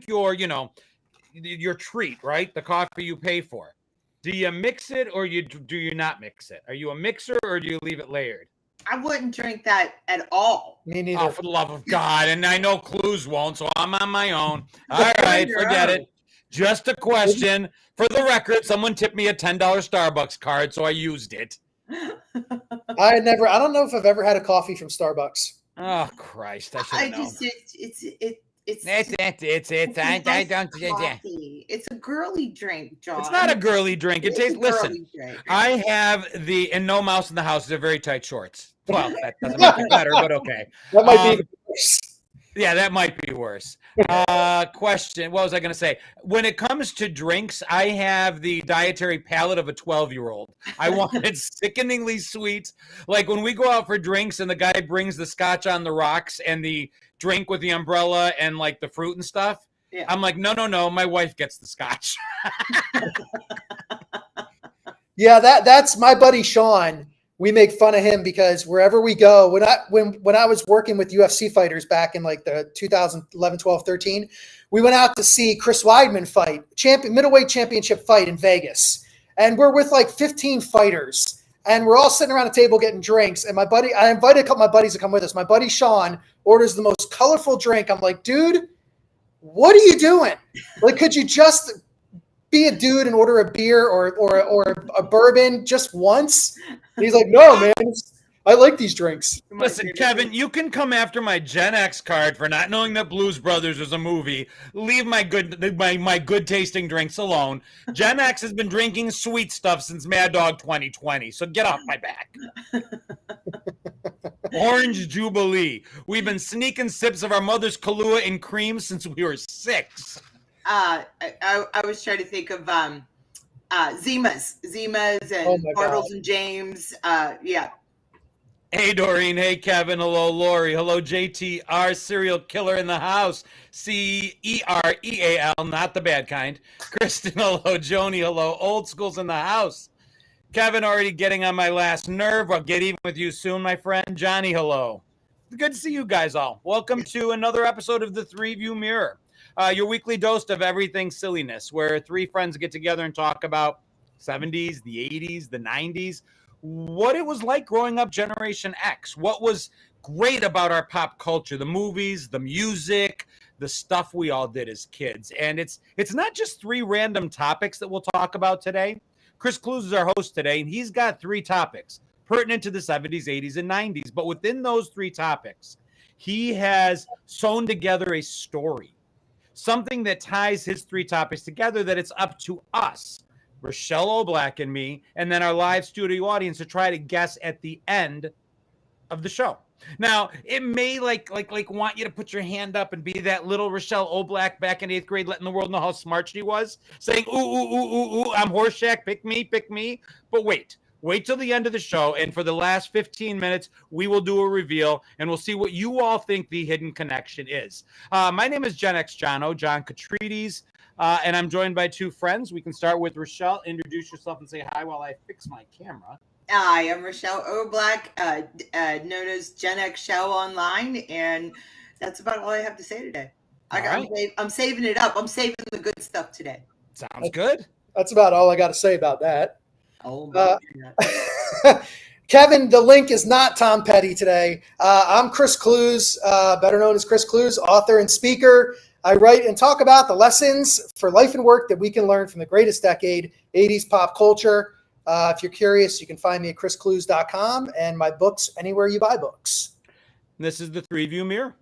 your treat, right? The coffee you pay for. Do you mix it or do you not mix it? Are you a mixer or do you leave it layered? I wouldn't drink that at all. Me neither. Oh, for the love of God. And I know Clues won't, so I'm on my own. All right, forget it. Just a question. For the record, someone tipped me a $10 Starbucks card, so I used it. I don't know if I've ever had a coffee from Starbucks. Oh, Christ. I should have known. It's a girly drink, John. It's not a girly drink. Listen, I have and no mouse in the house. They're very tight shorts. Well, that doesn't make it better, but okay. That might be worse. Yeah, that might be worse. Question. What was I going to say? When it comes to drinks, I have the dietary palate of a 12-year-old. I want it sickeningly sweet. Like when we go out for drinks and the guy brings the scotch on the rocks and the drink with the umbrella and like the fruit and stuff. Yeah. I'm like, no. My wife gets the scotch. Yeah, that's my buddy Sean. We make fun of him because wherever we go, when I was working with UFC fighters back in like the 2011, 12, 13, we went out to see Chris Weidman fight, middleweight championship fight in Vegas. And we're with like 15 fighters. And we're all sitting around a table getting drinks. And I invited a couple of my buddies to come with us. My buddy Sean orders the most colorful drink. I'm like, dude, what are you doing? Like, could you just be a dude and order a beer or a bourbon just once? And he's like, no, man, I like these drinks. Listen, Kevin, you can come after my Gen X card for not knowing that Blues Brothers was a movie. Leave my good tasting drinks alone. Gen X has been drinking sweet stuff since Mad Dog 2020, so get off my back. Orange Jubilee. We've been sneaking sips of our mother's Kahlua and cream since we were 6. I was trying to think of Zimas and Bartles and James. Yeah. Hey, Doreen. Hey, Kevin. Hello, Lori. Hello, JTR, serial killer in the house. CEREAL, not the bad kind. Kristen, hello. Joni, hello. Old school's in the house. Kevin, already getting on my last nerve. I'll get even with you soon, my friend. Johnny, hello. Good to see you guys all. Welcome to another episode of the Three View Mirror. Your weekly dose of everything silliness, where 3 friends get together and talk about 70s, the 80s, the 90s, what it was like growing up Generation X, what was great about our pop culture, the movies, the music, the stuff we all did as kids. And it's not just 3 random topics that we'll talk about today. Chris Clues is our host today, and he's got 3 topics pertinent to the 70s, 80s, and 90s. But within those 3 topics, he has sewn together a story. Something that ties his 3 topics together, that it's up to us, Rochelle O'Black and me, and then our live studio audience to try to guess at the end of the show. Now, it may like want you to put your hand up and be that little Rochelle O'Black back in 8th grade, letting the world know how smart she was, saying, ooh, I'm Horseshack, pick me. But wait till the end of the show, and for the last 15 minutes, we will do a reveal, and we'll see what you all think the hidden connection is. My name is Gen X John Catrides, and I'm joined by 2 friends. We can start with Rochelle. Introduce yourself and say hi while I fix my camera. I am Rochelle O'Black, known as Gen X Show online, and that's about all I have to say today. I'm saving it up. I'm saving the good stuff today. Sounds good. That's about all I got to say about that. Oh, Kevin, the link is not Tom Petty today. I'm Chris Clues, better known as Chris Clues, author and speaker. I write and talk about the lessons for life and work that we can learn from the greatest decade, 80s pop culture. If you're curious, you can find me at chrisclues.com and my books anywhere you buy books. This is the 3 View Mirror.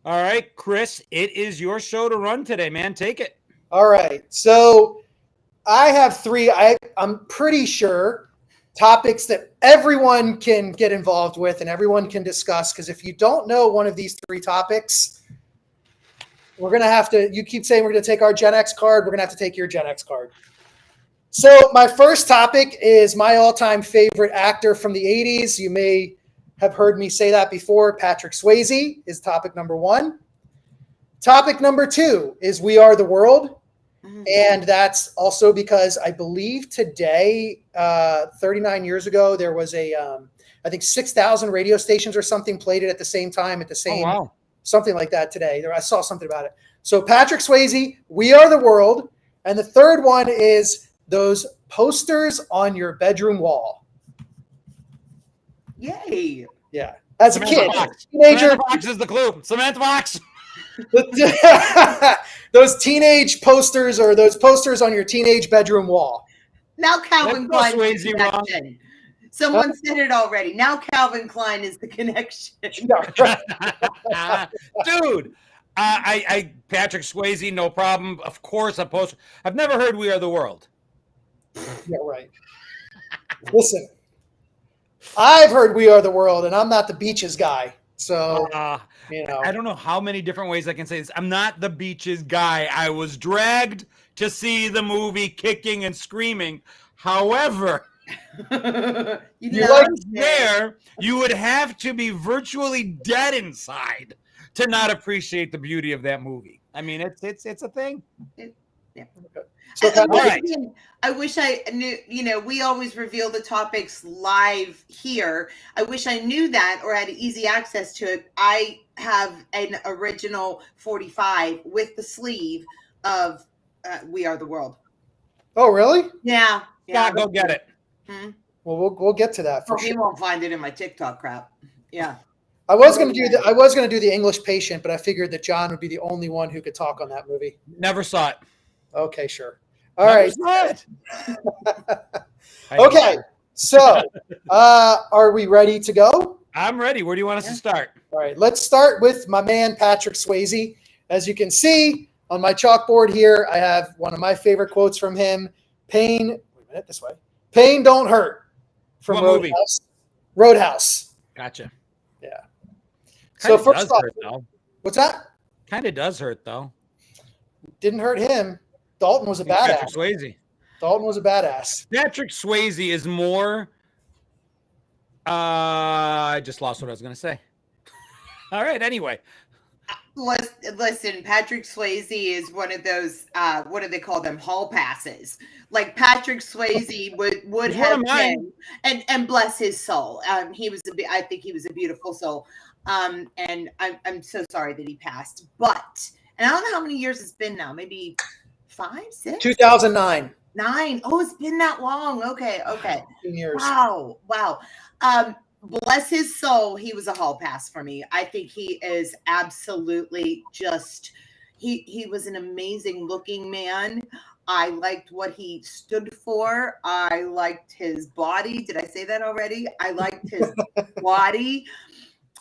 All right, Chris, it is your show to run today, man. Take it. All right. So I have 3, I'm pretty sure, topics that everyone can get involved with and everyone can discuss. Because if you don't know one of these 3 topics, we're going to have to, you keep saying we're going to take our Gen X card. We're going to have to take your Gen X card. So my first topic is my all-time favorite actor from the 80s. You may have heard me say that before. Patrick Swayze is topic number 1. Topic number 2 is We Are the World. And that's also because I believe today, 39 years ago, there was I think 6,000 radio stations or something played it at the same time at the same, something like that today. I saw something about it. So Patrick Swayze, We Are the World. And the third one is those posters on your bedroom wall. Yay. Yeah. As Samantha a kid, Fox. teenager. Samantha Fox is the clue. Samantha Fox. Those teenage posters or those posters on your teenage bedroom wall. Now Calvin That's Klein Swayze is the connection. Someone said it already. Now Calvin Klein is the connection. Dude, I Patrick Swayze, no problem. Of course, a poster. I've never heard We Are the World. Yeah, right. Listen, I've heard We Are the World, and I'm not the Beaches guy. So, you know. I don't know how many different ways I can say this. I'm not the Beaches guy. I was dragged to see the movie kicking and screaming. However, once there, you would have to be virtually dead inside to not appreciate the beauty of that movie. I mean, it's a thing. So I wish I knew, we always reveal the topics live here. I wish I knew that or had easy access to it. I have an original 45 with the sleeve of We Are the World. Oh, really? Yeah. Go get it. Well, we'll get to that for sure. You won't find it in my TikTok crap. Yeah. I was going to do the English Patient, but I figured that John would be the only one who could talk on that movie. Never saw it. Okay, sure. All right. Okay. Okay. So, are we ready to go? I'm ready. Where do you want us to start? All right. Let's start with my man, Patrick Swayze. As you can see on my chalkboard here, I have one of my favorite quotes from him. Pain don't hurt. From What movie? Roadhouse. Gotcha. Yeah. Kinda So first off, what's that? Kind of does hurt, though. Didn't hurt him. Dalton was a badass. Patrick Swayze. Dalton was a badass. Patrick Swayze is more. I just lost what I was going to say. All right. Anyway. Listen, Patrick Swayze is one of those, what do they call them? Hall passes. Like Patrick Swayze would have been, and bless his soul. I think he was a beautiful soul. And I'm so sorry that he passed, but, and I don't know how many years it's been now, maybe 5, 6? 2009. 9. Oh, it's been that long. Okay. 15 years. Wow. Bless his soul. He was a hall pass for me. I think he is absolutely just, he was an amazing looking man. I liked what he stood for. I liked his body. Did I say that already? I liked his body,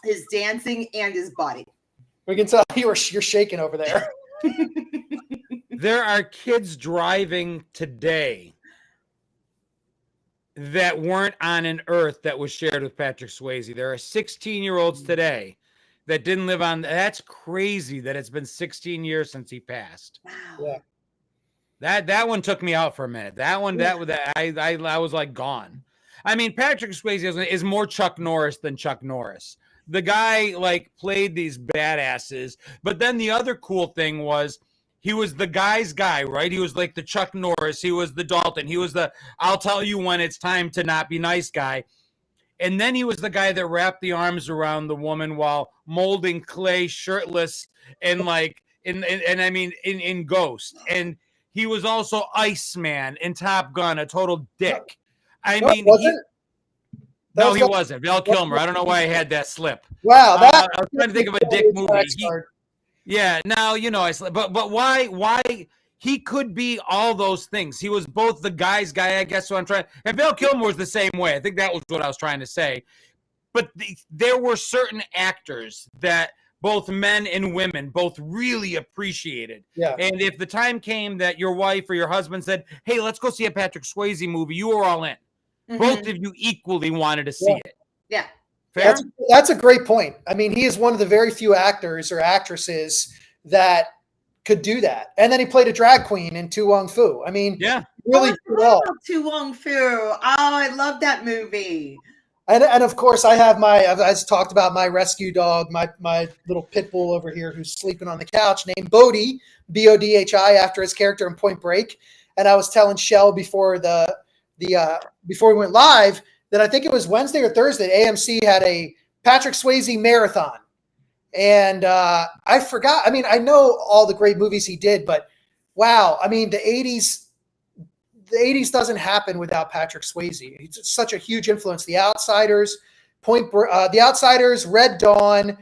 his dancing, and his body. We can tell you're shaking over there. There are kids driving today that weren't on an earth that was shared with Patrick Swayze. There are 16-year-olds today that didn't live on. That's crazy that it's been 16 years since he passed. Wow. Yeah. That one took me out for a minute. That one, I was like gone. I mean, Patrick Swayze is more Chuck Norris than Chuck Norris. The guy played these badasses, but then the other cool thing was he was the guy's guy, right? He was like the Chuck Norris. He was the Dalton. He was the I'll tell you when it's time to not be nice guy. And then he was the guy that wrapped the arms around the woman while molding clay shirtless and in Ghost. And he was also Iceman in Top Gun, a total dick. I mean, he wasn't. Val Kilmer. I don't know why I had that slip. Wow. I was trying to think of a dick movie. But why he could be all those things. He was both the guy's guy, I guess. So I'm trying, and Val Kilmer was the same way. I think that was what I was trying to say. But there were certain actors that both men and women both really appreciated. Yeah. And if the time came that your wife or your husband said, "Hey, let's go see a Patrick Swayze movie," you were all in. Mm-hmm. Both of you equally wanted to see it. Yeah. Fair? That's a great point. I mean, he is one of the very few actors or actresses that could do that. And then he played a drag queen in Tu Wong Fu. I mean, really well. Tu Wong Fu. Oh, I love that movie. And of course, I've talked about my rescue dog, my little pit bull over here who's sleeping on the couch, named Bodhi, Bodhi, after his character in Point Break. And I was telling Shell before before we went live that I think it was Wednesday or Thursday, AMC had a Patrick Swayze marathon. And I forgot. I mean, I know all the great movies he did, but wow. I mean, the 80s doesn't happen without Patrick Swayze. He's such a huge influence. The Outsiders, The Outsiders, Red Dawn,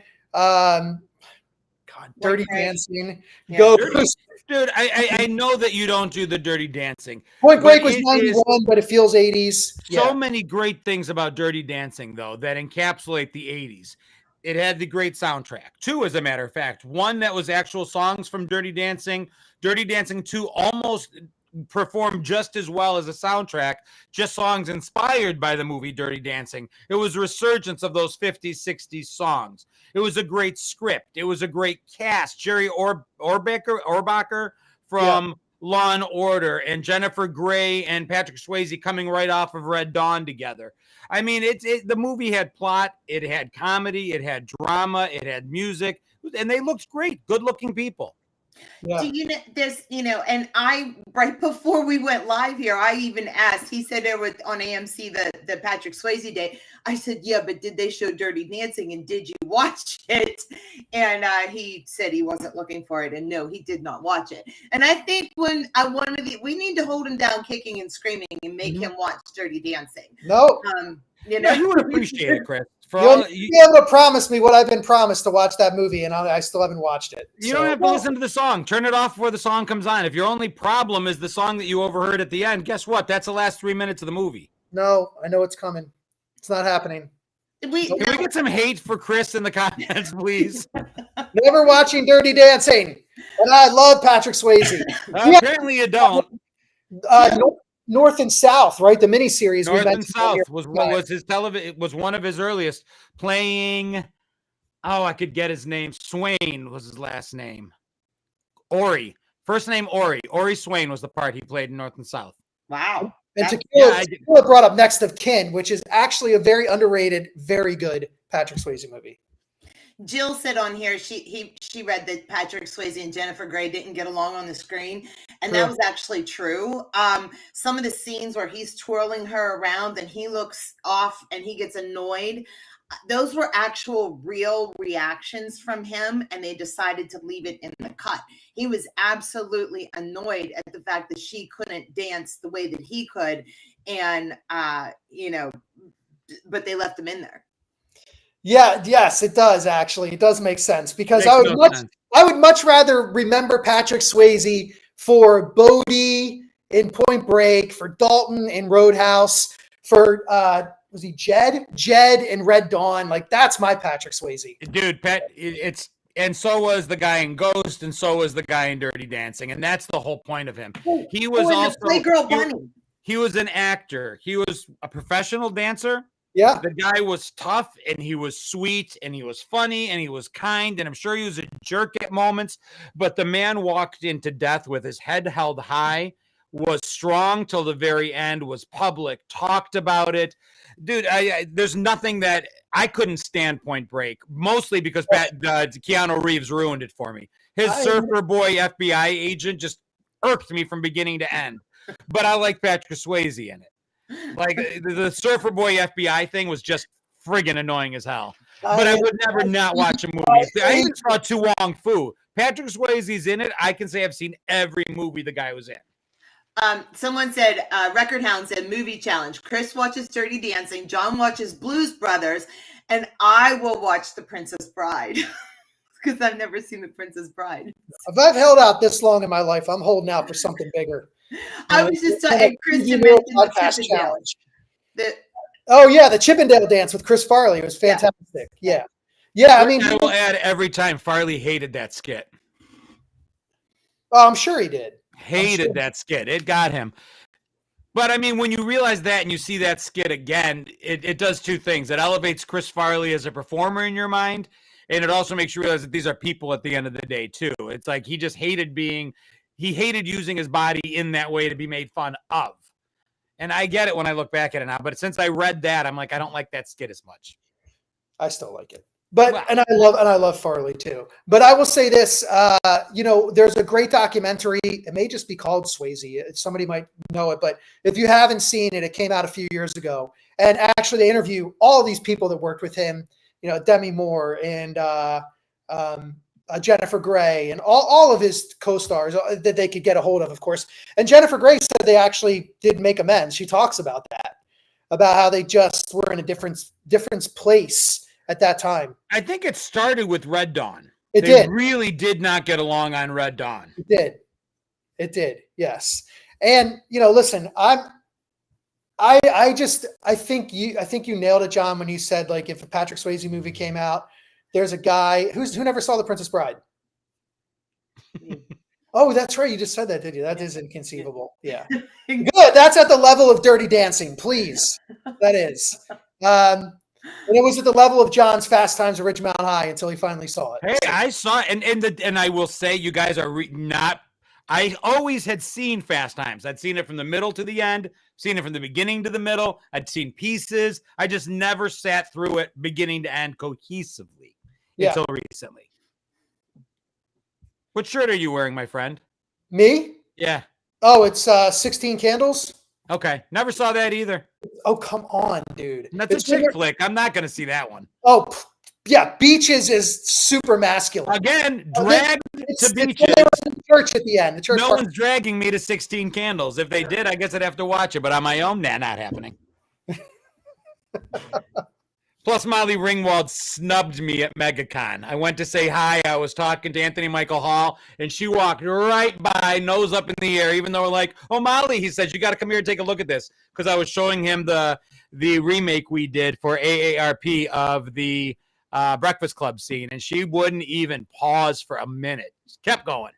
Dirty Dancing, Ghost. Dude, I know that you don't do the Dirty Dancing. Point Break was 91, but it feels 80s. So many great things about Dirty Dancing, though, that encapsulate the 80s. It had the great soundtrack. 2, as a matter of fact. 1 that was actual songs from Dirty Dancing. Dirty Dancing 2 almost performed just as well as a soundtrack, just songs inspired by the movie Dirty Dancing. It was a resurgence of those 50s, 60s songs. It was a great script. It was a great cast. Jerry Ohrbacher from Law and Order, and Jennifer Grey and Patrick Swayze coming right off of Red Dawn together. I mean, the movie had plot, it had comedy, it had drama, it had music, and they looked great. Good-looking people. Yeah. Do you know there's, and I, right before we went live here, I even asked, he said there was on AMC the Patrick Swayze day. I said, yeah, but did they show Dirty Dancing and did you watch it? And he said he wasn't looking for it. And no, he did not watch it. And I think we need to hold him down kicking and screaming and make him watch Dirty Dancing. No. You would appreciate it, Chris. You'll be able to promise me what I've been promised to watch that movie, and I still haven't watched it. You don't have to listen to the song. Turn it off before the song comes on. If your only problem is the song that you overheard at the end, guess what? That's the last 3 minutes of the movie. No, I know it's coming. It's not happening. Can we get some hate for Chris in the comments, please? Never watching Dirty Dancing, and I love Patrick Swayze. Apparently you don't. North and South, right? The miniseries. North and South was his television. It was one of his earliest. Playing, I could get his name. Swain was his last name. Ori, first name Ori. Ori Swain was the part he played in North and South. Wow. And Tequila brought up Next of Kin, which is actually a very underrated, very good Patrick Swayze movie. Jill said on here she read that Patrick Swayze and Jennifer Grey didn't get along on the screen, and that was actually true. Some of the scenes where he's twirling her around and he looks off and he gets annoyed, those were actual real reactions from him, and they decided to leave it in the cut. He was absolutely annoyed at the fact that she couldn't dance the way that he could, and but they left him in there. Yeah, yes, it does actually. It does make sense because I would much rather remember Patrick Swayze for Bodhi in Point Break, for Dalton in Roadhouse, for was he Jed in Red Dawn. Like, that's my Patrick Swayze. Dude, and so was the guy in Ghost, and so was the guy in Dirty Dancing, and that's the whole point of him. He was also Playgirl Bunny. He was an actor. He was a professional dancer. Yeah. The guy was tough, and he was sweet, and he was funny, and he was kind, and I'm sure he was a jerk at moments, but the man walked into death with his head held high, was strong till the very end, was public, talked about it. Dude, there's nothing that I couldn't stand Point Break, mostly because Keanu Reeves ruined it for me. His surfer boy FBI agent just irked me from beginning to end, but I like Patrick Swayze in it. Like, the surfer boy FBI thing was just friggin' annoying as hell. But I would never not watch a movie. I even saw Tu Wong Fu. Patrick Swayze's in it. I can say I've seen every movie the guy was in. Someone said, Record Hound said, movie challenge. Chris watches Dirty Dancing. John watches Blues Brothers. And I will watch The Princess Bride. Because I've never seen The Princess Bride. If I've held out this long in my life, I'm holding out for something bigger. I was just talking, Kristen mentioned the challenge. The Chippendale dance with Chris Farley. It was fantastic. Yeah. I mean, I will add every time Farley hated that skit. Oh, I'm sure he did. Hated that skit. It got him. But I mean, when you realize that and you see that skit again, it does two things. It elevates Chris Farley as a performer in your mind, and it also makes you realize that these are people at the end of the day too. It's like he just hated using his body in that way to be made fun of. And I get it when I look back at it now, but since I read that, I'm like, I don't like that skit as much. I still like it. But Wow. and I love Farley too. But I will say this, there's a great documentary. It may just be called Swayze. Somebody might know it, but if you haven't seen it, it came out a few years ago. And actually, they interview all these people that worked with him. Demi Moore and Jennifer Grey and all of his co-stars that they could get a hold of course. And Jennifer Grey said they actually did make amends. She talks about that, about how they just were in a different place at that time. I think it started with Red Dawn. They really did not get along on Red Dawn. It did. Yes. And listen, I think you nailed it, John, when you said, like, if a Patrick Swayze movie came out, there's a guy who never saw The Princess Bride. Oh, that's right. You just said that, did you? That is inconceivable. Yeah. Good. That's at the level of Dirty Dancing, please. That is. And it was at the level of John's Fast Times at Ridge Mountain High until he finally saw it. Hey, I saw it, and I will say, you guys are not. I always had seen Fast Times. I'd seen it from the middle to the end, seen it from the beginning to the middle. I'd seen pieces. I just never sat through it beginning to end cohesively until recently. What shirt are you wearing, my friend? Me? Yeah. Oh, it's 16 Candles. Okay. Never saw that either. Oh, come on, dude. That's a chick flick. I'm not going to see that one. Oh, yeah. Beaches is super masculine. Again, dragged to Beaches. The church at the end. The church. No one's dragging me to 16 Candles. If they did, I guess I'd have to watch it. But on my own, not happening. Plus, Molly Ringwald snubbed me at MegaCon. I went to say hi. I was talking to Anthony Michael Hall, and she walked right by, nose up in the air, even though we're like, oh, Molly, he said, you got to come here and take a look at this. Because I was showing him the remake we did for AARP of the Breakfast Club scene, and she wouldn't even pause for a minute. She kept going.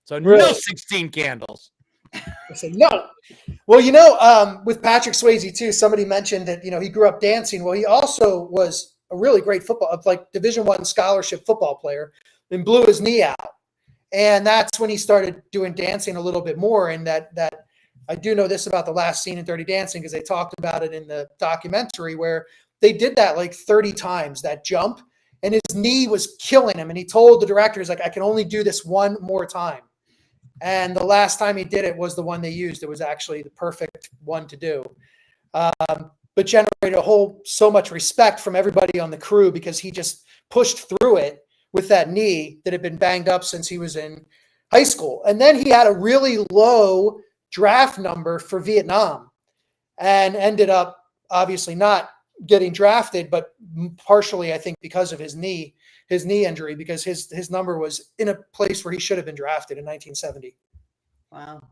So really? No 16 Candles. I said, no. Well, with Patrick Swayze, too, somebody mentioned that, he grew up dancing. Well, he also was a really great Division I scholarship football player and blew his knee out. And that's when he started doing dancing a little bit more. And that I do know this about the last scene in Dirty Dancing, because they talked about it in the documentary, where they did that like 30 times, that jump, and his knee was killing him. And he told the directors, like, I can only do this one more time. And the last time he did it was the one they used. It was actually the perfect one to do. But generated so much respect from everybody on the crew, because he just pushed through it with that knee that had been banged up since he was in high school. And then he had a really low draft number for Vietnam and ended up obviously not getting drafted, but partially, I think, because of his knee injury, because his number was in a place where he should have been drafted in 1970. Wow.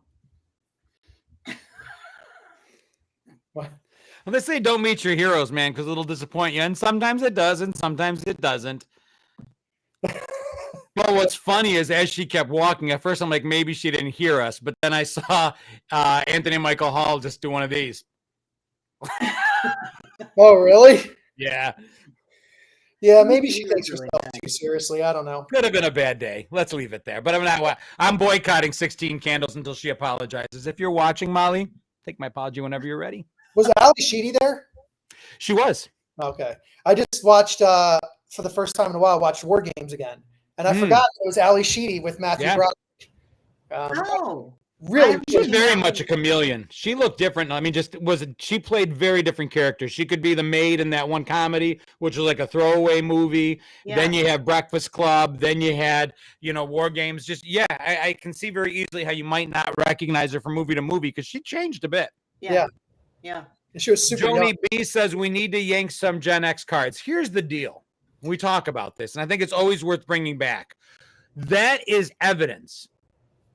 What? Well, they say don't meet your heroes, man, because it'll disappoint you. And sometimes it does, and sometimes it doesn't. But what's funny is, as she kept walking, at first I'm like, maybe she didn't hear us. But then I saw Anthony Michael Hall just do one of these. Oh, really? Yeah. Yeah, maybe she takes herself too seriously. I don't know. Could have been a bad day. Let's leave it there. But I'm boycotting 16 Candles until she apologizes. If you're watching, Molly, take my apology whenever you're ready. Was Ali Sheedy there? She was. Okay. I just watched, for the first time in a while, watched War Games again. And I forgot it was Ali Sheedy with Matthew Broderick. Really, she's very much a chameleon. She looked different. I mean, she played very different characters. She could be the maid in that one comedy, which was like a throwaway movie. Yeah. Then you have Breakfast Club. Then you had, War Games. I can see very easily how you might not recognize her from movie to movie, because she changed a bit. Yeah. She was super Joni young. B says we need to yank some Gen X cards. Here's the deal. We talk about this, and I think it's always worth bringing back. That is evidence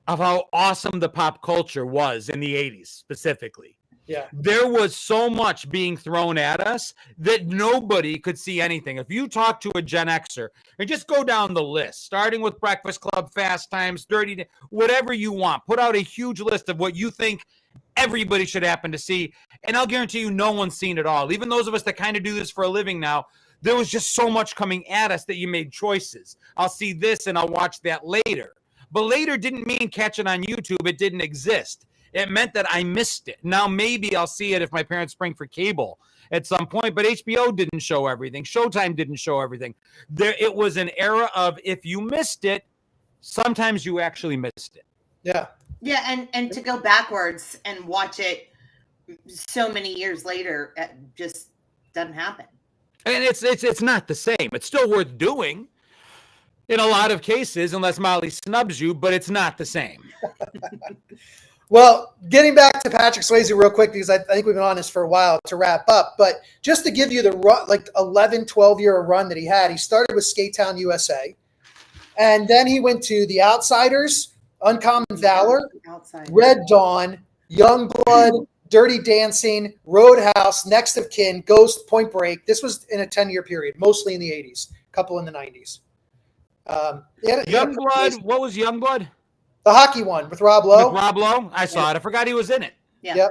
of how awesome the pop culture was in the 80s specifically. Yeah. There was so much being thrown at us that nobody could see anything. If you talk to a Gen Xer and just go down the list, starting with Breakfast Club, Fast Times, Dirty, whatever you want, put out a huge list of what you think everybody should happen to see. And I'll guarantee you no one's seen it all. Even those of us that kind of do this for a living now, there was just so much coming at us that you made choices. I'll see this and I'll watch that later. But later didn't mean catch it on YouTube. It didn't exist. it meant that I missed it. Now maybe I'll see it if my parents bring for cable at some point, but HBO didn't show everything. Showtime didn't show everything. It was an era of if you missed it, sometimes you actually missed it. Yeah. Yeah, and to go backwards and watch it so many years later, it just doesn't happen. And it's not the same. It's still worth doing in a lot of cases, unless Molly snubs you, but it's not the same. Well, getting back to Patrick Swayze real quick, because I think we've been on this for a while to wrap up, but just to give you the run, like 11, 12-year run that he had, he started with Skate Town, USA, and then he went to The Outsiders, Uncommon Valor, Red Dawn, Youngblood, Dirty Dancing, Roadhouse, Next of Kin, Ghost, Point Break. This was in a 10-year period, mostly in the 80s, a couple in the 90s. Youngblood, what was Youngblood? The hockey one with Rob Lowe. With Rob Lowe? I saw it. I forgot he was in it. Yeah. Yep.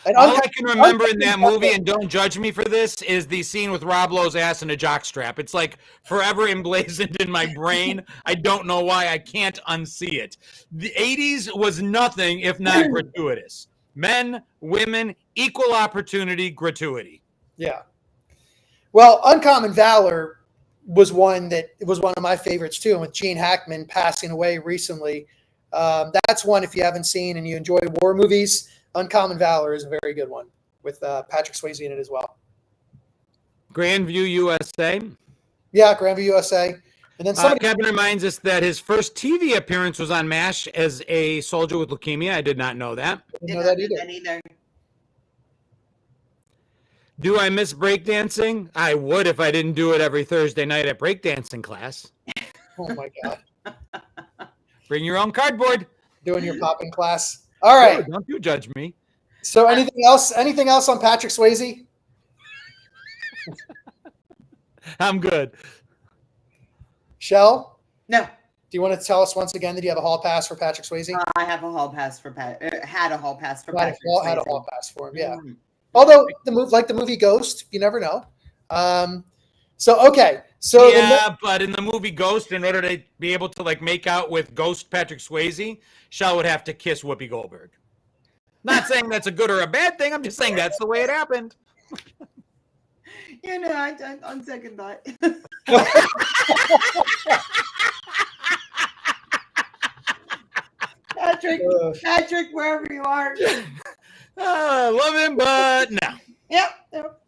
And all I can remember in that movie, and don't judge me for this, is the scene with Rob Lowe's ass in a jockstrap. It's like forever emblazoned in my brain. I don't know why. I can't unsee it. The 80s was nothing if not gratuitous. Men, women, equal opportunity, gratuity. Yeah. Well, Uncommon Valor was one of my favorites too. And with Gene Hackman passing away recently, that's one, if you haven't seen and you enjoy war movies, Uncommon Valor is a very good one with Patrick Swayze in it as well. Grandview, USA. Yeah, Grandview, USA. And then Kevin reminds us that his first TV appearance was on MASH as a soldier with leukemia. I did not know that. Didn't know that either. Do I miss breakdancing? I would if I didn't do it every Thursday night at breakdancing class. Oh my God. Bring your own cardboard. Doing your popping class. All right. Oh, don't you judge me. So anything else on Patrick Swayze? I'm good. Shell? No. Do you want to tell us once again that you have a hall pass for Patrick Swayze? I have a hall pass for had a hall pass for Patrick. Had a Swayze. hall pass for him, yeah. Mm-hmm. Although the movie Ghost, you never know. Okay. So but in the movie Ghost, in order to be able to make out with Ghost Patrick Swayze, Shell would have to kiss Whoopi Goldberg. Not saying that's a good or a bad thing. I'm just saying that's the way it happened. I on second thought. Patrick, wherever you are. I love him, but no. Yep.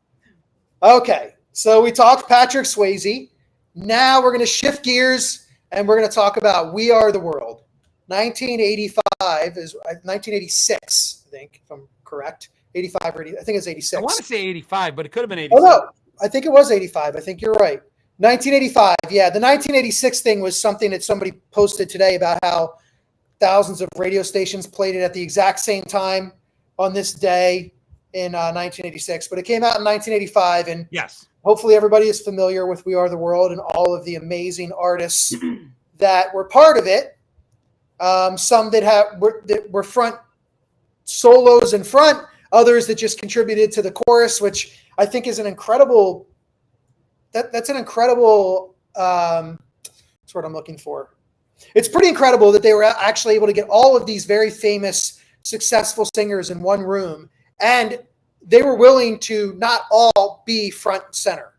Okay, so we talked Patrick Swayze. Now we're going to shift gears and we're going to talk about We Are the World. 1985 is 1986, I think, if I'm correct. 85 or 80, I think it's 86. I want to say 85, but it could have been 86. Oh, no, I think it was 85. I think you're right. 1985, yeah. The 1986 thing was something that somebody posted today about how thousands of radio stations played it at the exact same time on this day in 1986. But it came out in 1985, and yes, hopefully everybody is familiar with We Are the World and all of the amazing artists that were part of it. Some that were front solos in front, others that just contributed to the chorus, which I think is an incredible. That's an incredible. That's what I'm looking for. It's pretty incredible that they were actually able to get all of these very famous, successful singers in one room, and they were willing to not all be front and center,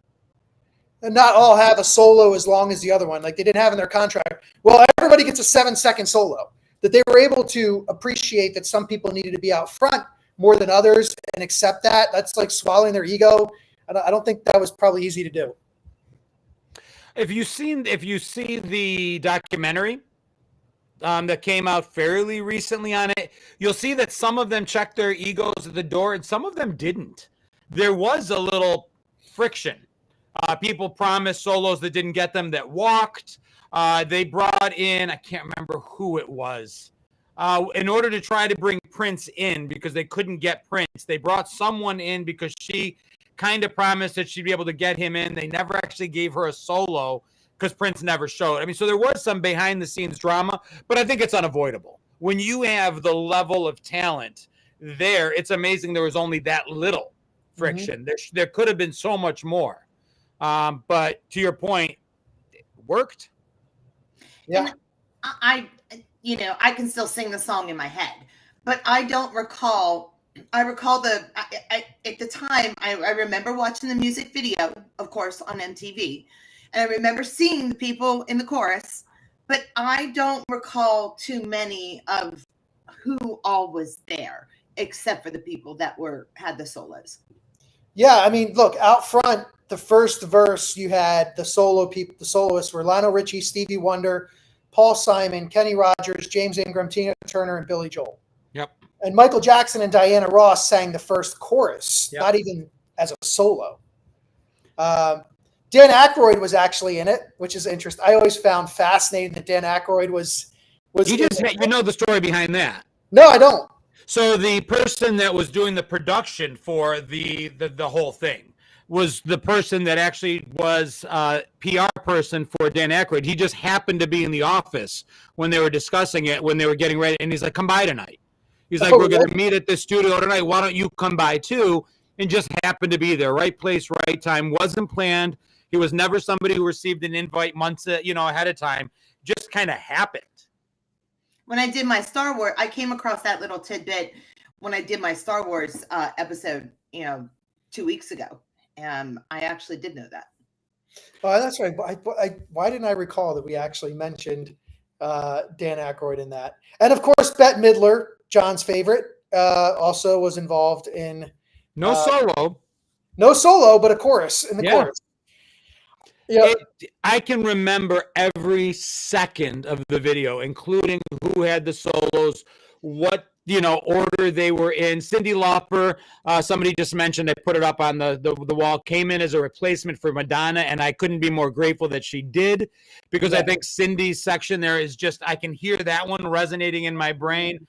and not all have a solo as long as the other one. Like they didn't have in their contract. Well, everybody gets a 7-second solo. That they were able to appreciate that some people needed to be out front more than others and accept that. That's like swallowing their ego. And I don't think that was probably easy to do. If you see the documentary that came out fairly recently on it, you'll see that some of them checked their egos at the door and some of them didn't. There was a little friction. People promised solos that didn't get them, that walked. They brought in, I can't remember who it was, in order to try to bring Prince in because they couldn't get Prince. They brought someone in because she kind of promised that she'd be able to get him in. They never actually gave her a solo because Prince never showed. I mean, so there was some behind the scenes drama, but I think it's unavoidable. When you have the level of talent there, it's amazing there was only that little friction. Mm-hmm. There could have been so much more. But to your point, it worked. Yeah. I can still sing the song in my head, but I don't recall. I recall at the time, I remember watching the music video, of course, on MTV. And I remember seeing the people in the chorus, but I don't recall too many of who all was there, except for the people that had the solos. Yeah, I mean, look, out front, the first verse, you had the soloists were Lionel Richie, Stevie Wonder, Paul Simon, Kenny Rogers, James Ingram, Tina Turner, and Billy Joel. Yep. And Michael Jackson and Diana Ross sang the first chorus, Yep. not even as a solo. Dan Aykroyd was actually in it, which is interesting. I always found fascinating that Dan Aykroyd was. You know the story behind that? No, I don't. So the person that was doing the production for the whole thing was the person that actually was PR person for Dan Aykroyd. He just happened to be in the office when they were discussing it, when they were getting ready, and he's like, "Come by tonight." He's like, "We're going to meet at the studio tonight. Why don't you come by too?" And just happened to be there, right place, right time. Wasn't planned. He was never somebody who received an invite months, ahead of time. Just kind of happened. When I did my Star Wars, I came across that little tidbit when I did my Star Wars episode, 2 weeks ago. I actually did know that. Oh, that's right. Why didn't I recall that we actually mentioned Dan Aykroyd in that? And of course, Bette Midler, John's favorite, also was involved in no solo, but a chorus in the chorus. Yeah. I can remember every second of the video, including who had the solos, what order they were in. Cyndi Lauper, somebody just mentioned, I put it up on the wall, came in as a replacement for Madonna, and I couldn't be more grateful that she did, because I think Cindy's section there is just, I can hear that one resonating in my brain.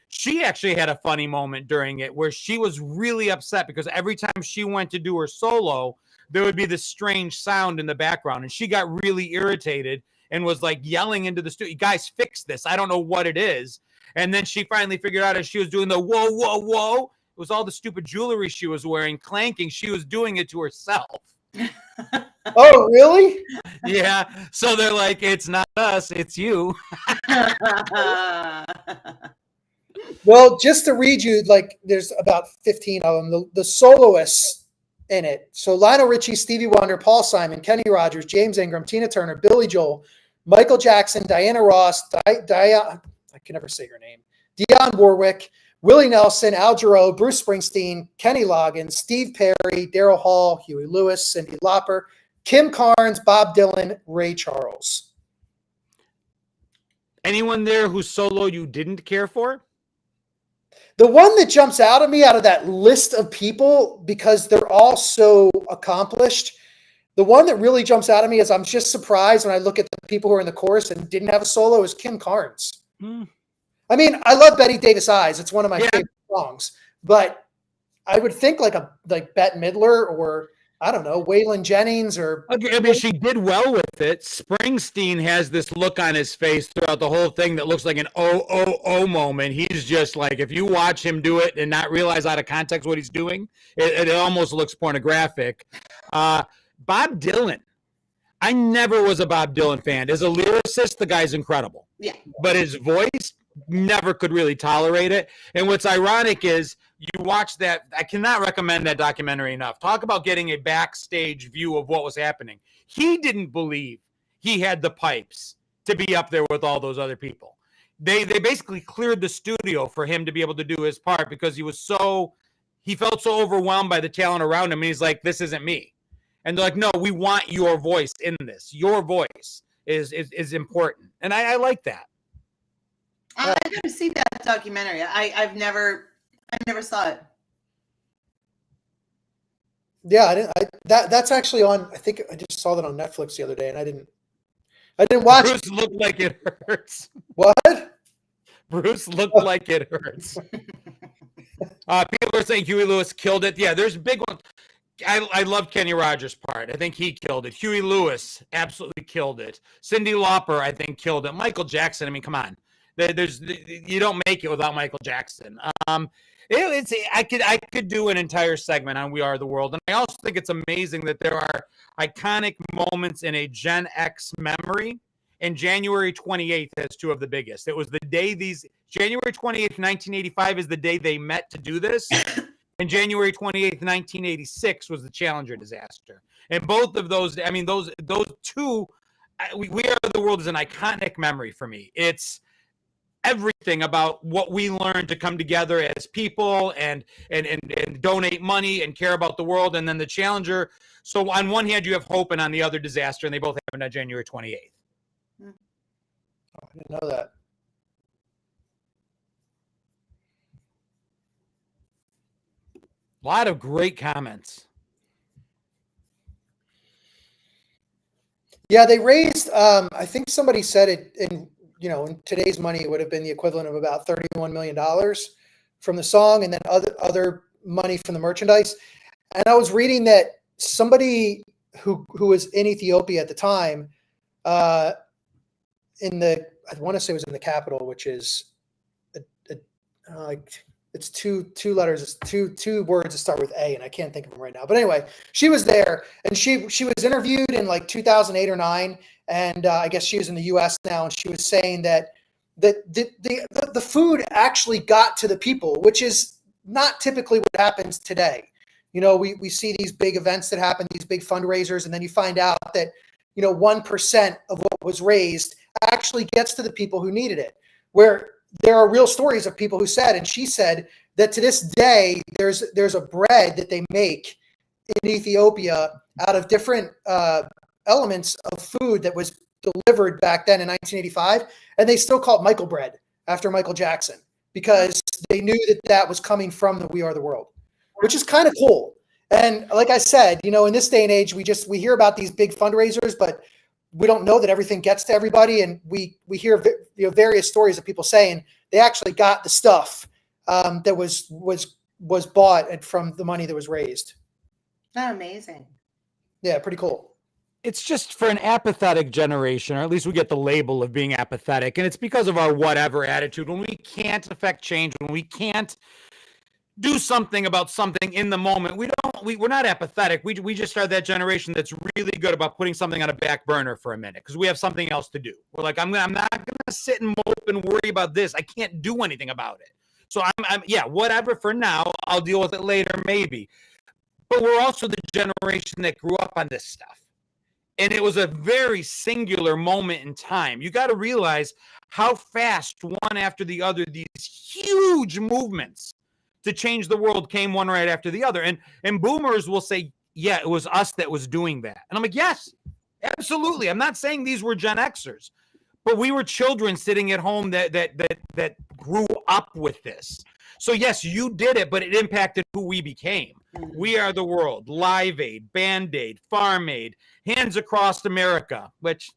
She actually had a funny moment during it where she was really upset because every time she went to do her solo, there would be this strange sound in the background, and she got really irritated and was like yelling into the studio, "Guys, fix this. I don't know what it is." And then she finally figured out as she was doing the whoa, whoa, whoa, it was all the stupid jewelry she was wearing, clanking. She was doing it to herself. Oh, really? Yeah. So they're like, "It's not us, it's you." Well, just to read you, like, there's about 15 of them. The soloists in it. So Lionel Richie, Stevie Wonder, Paul Simon, Kenny Rogers, James Ingram, Tina Turner, Billy Joel, Michael Jackson, Diana Ross, I can never say her name, Dionne Warwick, Willie Nelson, Al Jarreau, Bruce Springsteen, Kenny Loggins, Steve Perry, Daryl Hall, Huey Lewis, Cyndi Lauper, Kim Carnes, Bob Dylan, Ray Charles. Anyone there whose solo you didn't care for? The one that jumps out at me out of that list of people, because they're all so accomplished, the one that really jumps out at me is I'm just surprised when I look at the people who are in the chorus and didn't have a solo is Kim Carnes. I mean, I love Betty Davis Eyes. It's one of my favorite songs, but I would think like Bette Midler or I don't know, Waylon Jennings or. I mean, she did well with it. Springsteen has this look on his face throughout the whole thing that looks like an oh moment. He's just like, if you watch him do it and not realize out of context what he's doing, it almost looks pornographic. Bob Dylan. I never was a Bob Dylan fan. As a lyricist, the guy's incredible. Yeah. But his voice, never could really tolerate it. And what's ironic is you watch that. I cannot recommend that documentary enough. Talk about getting a backstage view of what was happening. He didn't believe he had the pipes to be up there with all those other people. They basically cleared the studio for him to be able to do his part because he felt so overwhelmed by the talent around him. And he's like, this isn't me. And they're like, no, we want your voice in this. Your voice is important. And I like that. I gotta see that documentary. I never saw it. Yeah, I didn't. That's actually on. I think I just saw that on Netflix the other day, and I didn't watch. Bruce looked like it hurts. What? Bruce looked like it hurts. People are saying Huey Lewis killed it. Yeah, there's a big one. I loved Kenny Rogers' part. I think he killed it. Huey Lewis absolutely killed it. Cyndi Lauper, I think, killed it. Michael Jackson, I mean, come on. You don't make it without Michael Jackson. I could do an entire segment on We Are the World. And I also think it's amazing that there are iconic moments in a Gen X memory. And January 28th has two of the biggest. It was the day these January 28th, 1985 is the day they met to do this. And January 28th, 1986 was the Challenger disaster. And both of those, I mean, those two, We Are the World is an iconic memory for me. It's everything about what we learned to come together as people and donate money and care about the world. And then the Challenger. So on one hand, you have hope, and on the other, disaster, and they both happened on January 28th. Oh, I didn't know that. A lot of great comments. Yeah, they raised, I think somebody said it in today's money, it would have been the equivalent of about $31 million from the song, and then other money from the merchandise. And I was reading that somebody who was in Ethiopia at the time, I want to say it was in the capital, which is it's two letters, it's two words that start with A, and I can't think of them right now. But anyway, she was there, and she was interviewed in like 2008 or 9, and I guess she was in the U.S. now, and she was saying that the food actually got to the people, which is not typically what happens today. We see these big events that happen, these big fundraisers, and then you find out that 1% of what was raised actually gets to the people who needed it. Where there are real stories of people who said, and she said that to this day, there's a bread that they make in Ethiopia out of different elements of food that was delivered back then in 1985, and they still call it Michael bread after Michael Jackson because they knew that was coming from the We Are the World, which is kind of cool. And like I said, in this day and age, we hear about these big fundraisers, but we don't know that everything gets to everybody. And we hear various stories of people saying they actually got the stuff that was bought from the money that was raised. Oh, amazing. Yeah, pretty cool. It's just for an apathetic generation, or at least we get the label of being apathetic. And it's because of our whatever attitude. When we can't affect change, when we can't do something about something in the moment, we're not apathetic. We just are that generation that's really good about putting something on a back burner for a minute because we have something else to do. We're like, I'm not going to sit and mope and worry about this. I can't do anything about it. So I'm whatever for now. I'll deal with it later, maybe. But we're also the generation that grew up on this stuff. And it was a very singular moment in time. You got to realize how fast one after the other, these huge movements to change the world came one right after the other. And boomers will say, yeah, it was us that was doing that. And I'm like, yes, absolutely. I'm not saying these were Gen Xers, but we were children sitting at home that grew up with this. So yes, you did it, but it impacted who we became. We Are the World, Live Aid, Band-Aid, Farm Aid, Hands Across America, which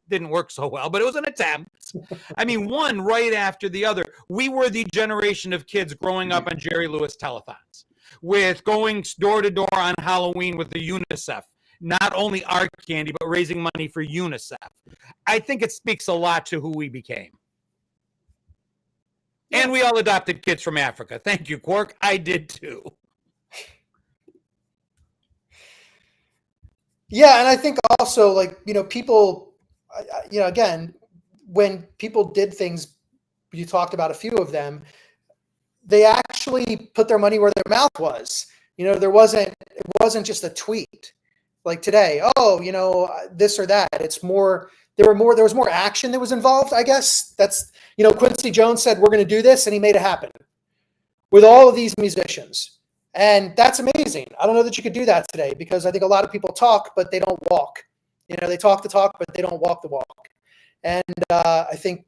didn't work so well, but it was an attempt. I mean, one right after the other. We were the generation of kids growing up on Jerry Lewis telethons, with going door to door on Halloween with the UNICEF, not only our candy, but raising money for UNICEF. I think it speaks a lot to who we became. And we all adopted kids from Africa. Thank you, Quark. I did too. Yeah, and I think also, people, again, when people did things, you talked about a few of them, they actually put their money where their mouth was. It wasn't just a tweet like today, this or that. It's more, there was more action that was involved, I guess. That's, Quincy Jones said, we're going to do this, and he made it happen with all of these musicians. And that's amazing. I don't know that you could do that today because I think a lot of people talk, but they don't walk. They talk the talk, but they don't walk the walk. And I think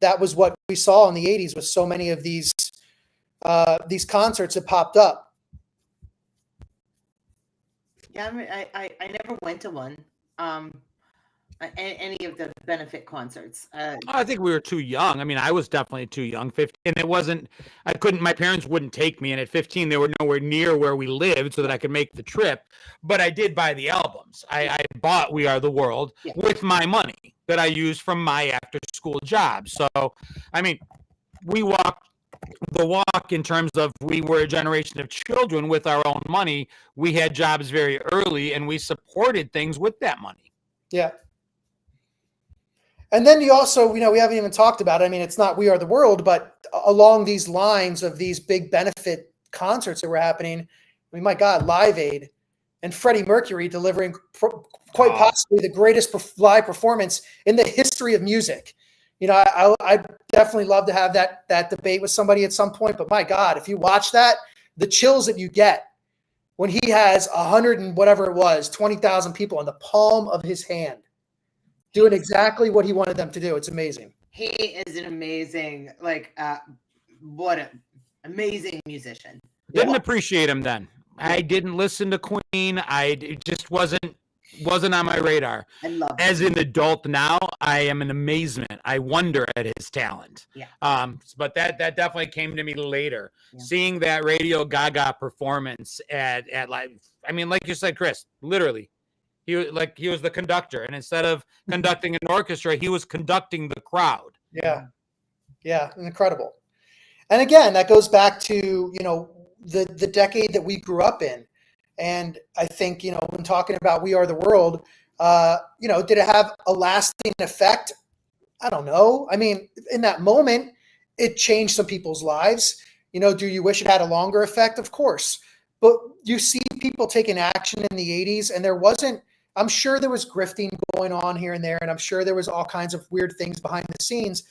that was what we saw in the 80s with so many of these concerts that popped up. Yeah, I never went to one. Any of the benefit concerts. I think we were too young. I mean, I was definitely too young. 15, and it wasn't. My parents wouldn't take me, and at 15, they were nowhere near where we lived, so that I could make the trip. But I did buy the albums. I bought "We Are the World" with my money that I used from my after-school job. So, I mean, we walked the walk in terms of we were a generation of children with our own money. We had jobs very early, and we supported things with that money. Yeah. And then you also, we haven't even talked about it. I mean, it's not We Are the World, but along these lines of these big benefit concerts that were happening, I mean, my God, Live Aid and Freddie Mercury delivering quite possibly the greatest live performance in the history of music. I definitely love to have that debate with somebody at some point, but my God, if you watch that, the chills that you get when he has 100 and whatever it was, 20,000 people in the palm of his hand doing exactly what he wanted them to do. It's amazing. He is an amazing, what an amazing musician. Didn't appreciate him then. I didn't listen to Queen. It just wasn't on my radar. I love it. As an adult now, I am in amazement. I wonder at his talent. Yeah. But that definitely came to me later. Yeah. Seeing that Radio Gaga performance at like, I mean, like you said, Chris, literally, he was the conductor, and instead of conducting an orchestra, he was conducting the crowd. Yeah, incredible. And again, that goes back to the decade that we grew up in. And I think, when talking about We Are the World, did it have a lasting effect? I don't know. I mean, in that moment, it changed some people's lives. Do you wish it had a longer effect? Of course. But you see people taking action in the 80s, and I'm sure there was grifting going on here and there, and I'm sure there was all kinds of weird things behind the scenes.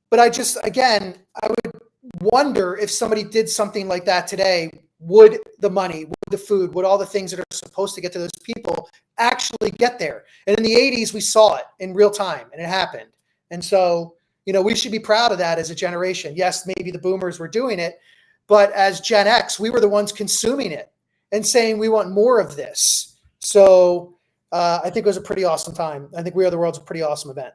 But I would wonder if somebody did something like that today, would the money, would the food, would all the things that are supposed to get to those people actually get there? And in the 80s, we saw it in real time, and it happened. And so, we should be proud of that as a generation. Yes, maybe the boomers were doing it, but as Gen X, we were the ones consuming it and saying we want more of this. So I think it was a pretty awesome time. I think We Are the World's a pretty awesome event.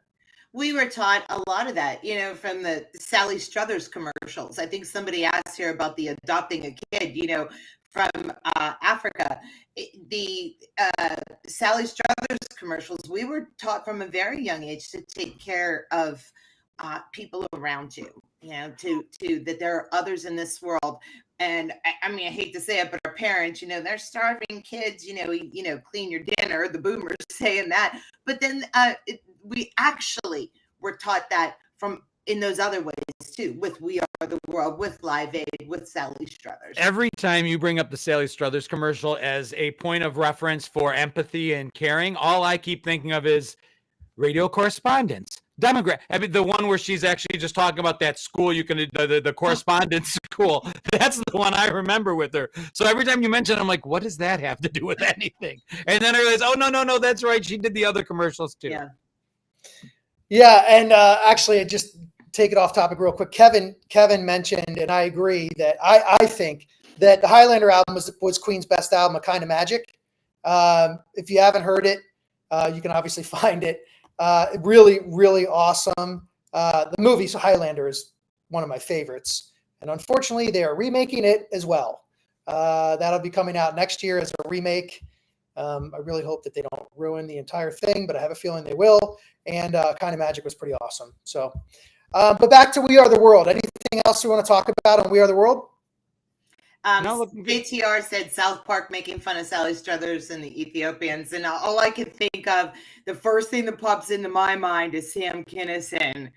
We were taught a lot of that, from the Sally Struthers commercials. I think somebody asked here about the adopting a kid, from Africa. The Sally Struthers commercials, we were taught from a very young age to take care of people around you, to that there are others in this world. And I mean, I hate to say it, but our parents, they're starving kids, clean your dinner, the boomers saying that. But then we actually were taught that from in those other ways too, with We Are the World, with Live Aid, with Sally Struthers. Every time you bring up the Sally Struthers commercial as a point of reference for empathy and caring, all I keep thinking of is radio correspondence. Demographic. I mean, the one where she's actually just talking about that school the correspondence school. That's the one I remember with her. So every time you mention it, I'm like, what does that have to do with anything? And then I realize, oh, no, that's right. She did the other commercials too. Yeah. And actually, I just take it off topic real quick. Kevin mentioned, and I agree that I think that the Highlander album was Queen's best album, A Kind of Magic. If you haven't heard it, you can obviously find it. Really, really awesome. The movie Highlander is one of my favorites. And unfortunately, they are remaking it as well. That'll be coming out next year as a remake. I really hope that they don't ruin the entire thing, but I have a feeling they will. And Kind of Magic was pretty awesome. So, but back to We Are the World. Anything else you want to talk about on We Are the World? JTR said South Park making fun of Sally Struthers and the Ethiopians. And all I can think of, the first thing that pops into my mind is Sam Kinison.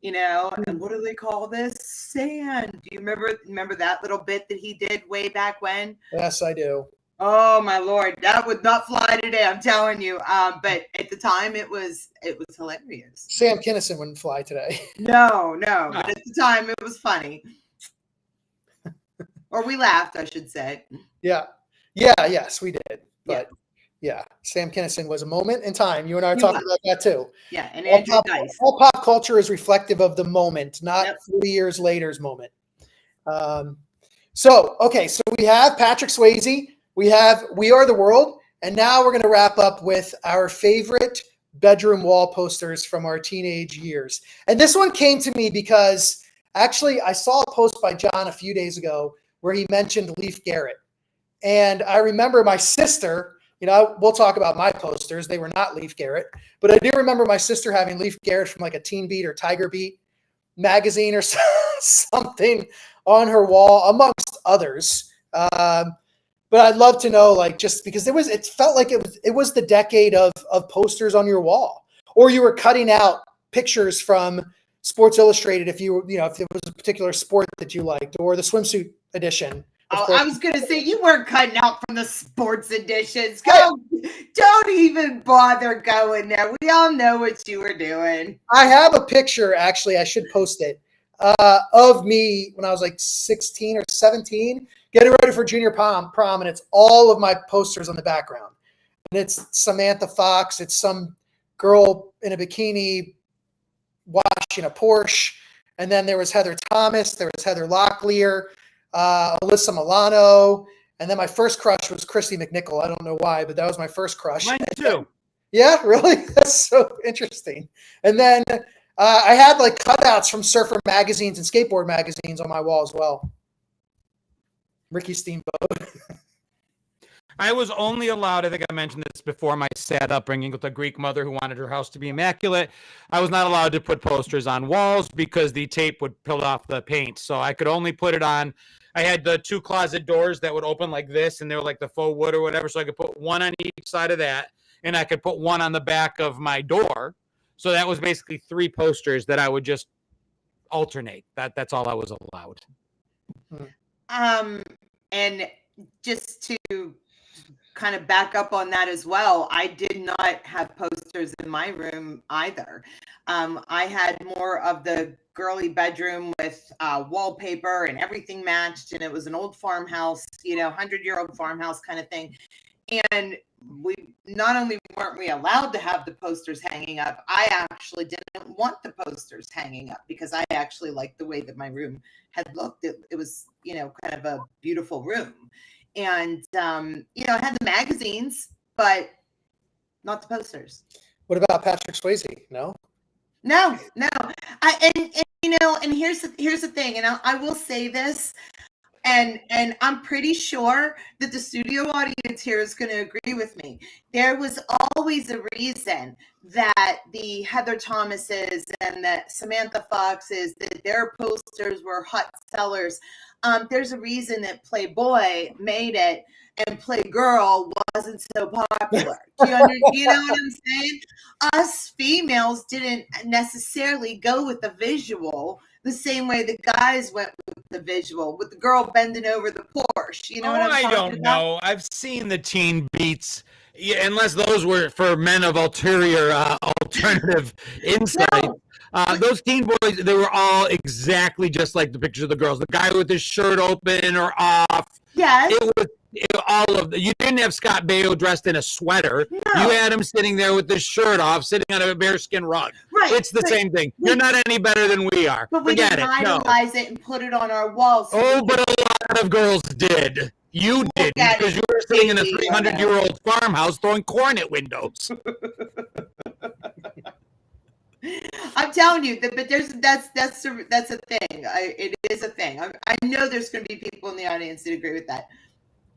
And what do they call this? Sand. Do you remember that little bit that he did way back when? Yes, I do. Oh my Lord, that would not fly today, I'm telling you. But at the time it was hilarious. Sam Kinison wouldn't fly today. No. But at the time it was funny. Or we laughed, I should say. Yes, we did. But yeah, Sam Kinison was a moment in time. You and I are talking about that too. Yeah, and Andrew Dice. All pop culture is reflective of the moment, not 40 years later's moment. So we have Patrick Swayze, we have We Are the World, and now we're going to wrap up with our favorite bedroom wall posters from our teenage years. And this one came to me because actually I saw a post by John a few days ago where he mentioned Leif Garrett. And I remember my sister, we'll talk about my posters. They were not Leif Garrett, but I do remember my sister having Leif Garrett from like a Teen Beat or Tiger Beat magazine or something on her wall, amongst others. But I'd love to know, just because it felt like it was the decade of posters on your wall. or you were cutting out pictures from Sports Illustrated if you know if it was a particular sport that you liked, or the swimsuit edition. Oh, I was going to say you weren't cutting out from the sports editions. Don't even bother going there. We all know what you were doing. I have a picture, actually, I should post it, of me when I was like 16 or 17, getting ready for junior prom, and it's all of my posters on the background. And it's Samantha Fox. It's some girl in a bikini washing a Porsche. And then there was Heather Thomas. There was Heather Locklear. Alyssa Milano, and then my first crush was Christy McNichol. I don't know why, but that was my first crush. Mine too. Yeah, really? That's so interesting. And then I had like cutouts from surfer magazines and skateboard magazines on my wall as well. Ricky Steamboat. I was only allowed, I think I mentioned this before, my sad upbringing with a Greek mother who wanted her house to be immaculate. I was not allowed to put posters on walls because the tape would peel off the paint. So I could only put it on. I had the 2 closet doors that would open like this, and they were like the faux wood or whatever. So I could put one on each side of that, and I could put one on the back of my door. So that was basically 3 posters that I would just alternate. That's all I was allowed. And just to kind of back up on that as well, I did not have posters in my room either. I had more of the girly bedroom with wallpaper and everything matched, and it was an old farmhouse, 100-year-old farmhouse kind of thing. And we not only weren't we allowed to have the posters hanging up, I actually didn't want the posters hanging up because I actually liked the way that my room had looked. It was, kind of a beautiful room. And, I had the magazines, but not the posters. What about Patrick Swayze? No. And here's the thing, and I will say this, and I'm pretty sure that the studio audience here is going to agree with me. There was always a reason that the Heather Thomases and the Samantha Foxes, that their posters were hot sellers. There's a reason that Playboy made it and Playgirl wasn't so popular. Do you know what I'm saying? Us females didn't necessarily go with the visual the same way the guys went with the visual, with the girl bending over the Porsche. You know what I'm talking about? I don't know. I've seen the teen beats, unless those were for men of ulterior alternative insight. No. Those teen boys, they were all exactly just like the pictures of the girls. The guy with his shirt open or off. Yes. You didn't have Scott Baio dressed in a sweater. No. You had him sitting there with his shirt off, sitting on a bearskin rug. Right. It's the same thing. You're not any better than we are. But we didn't idolize it and put it on our walls. But a lot of girls did. You didn't, because you were sitting in a 300-year-old farmhouse throwing corn at windows. I'm telling you, but that's a thing. It is a thing. I know there's going to be people in the audience that agree with that.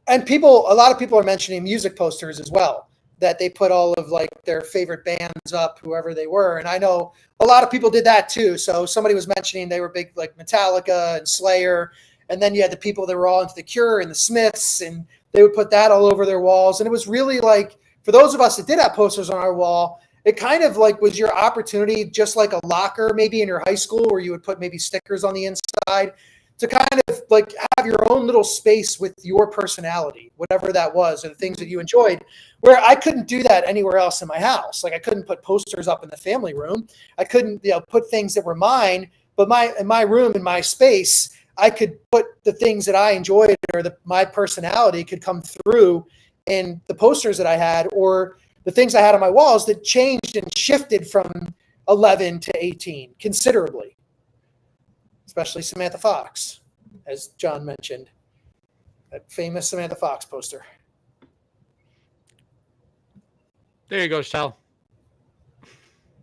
And a lot of people are mentioning music posters as well, that they put all of like their favorite bands up, whoever they were. And I know a lot of people did that too. So somebody was mentioning they were big like Metallica and Slayer. And then you had the people that were all into The Cure and the Smiths, and they would put that all over their walls. And it was really like, for those of us that did have posters on our wall, it kind of like was your opportunity, just like a locker maybe in your high school where you would put maybe stickers on the inside, to kind of like have your own little space with your personality, whatever that was, or the things that you enjoyed, where I couldn't do that anywhere else in my house. Like I couldn't put posters up in the family room. I couldn't, put things that were mine, but in my room, in my space, I could put the things that I enjoyed, or my personality could come through in the posters that I had, or the things I had on my walls that changed and shifted from 11 to 18 considerably, especially Samantha Fox, as John mentioned, that famous Samantha Fox poster. There you go, Shell.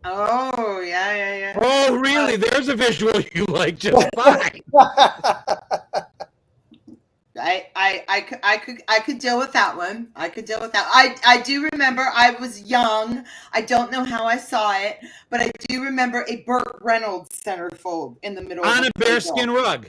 Oh, yeah. Oh, really? There's a visual you like just fine. I could deal with that one. I do remember I was young. I don't know how I saw it, but I do remember a Burt Reynolds centerfold in the middle on of a bearskin rug.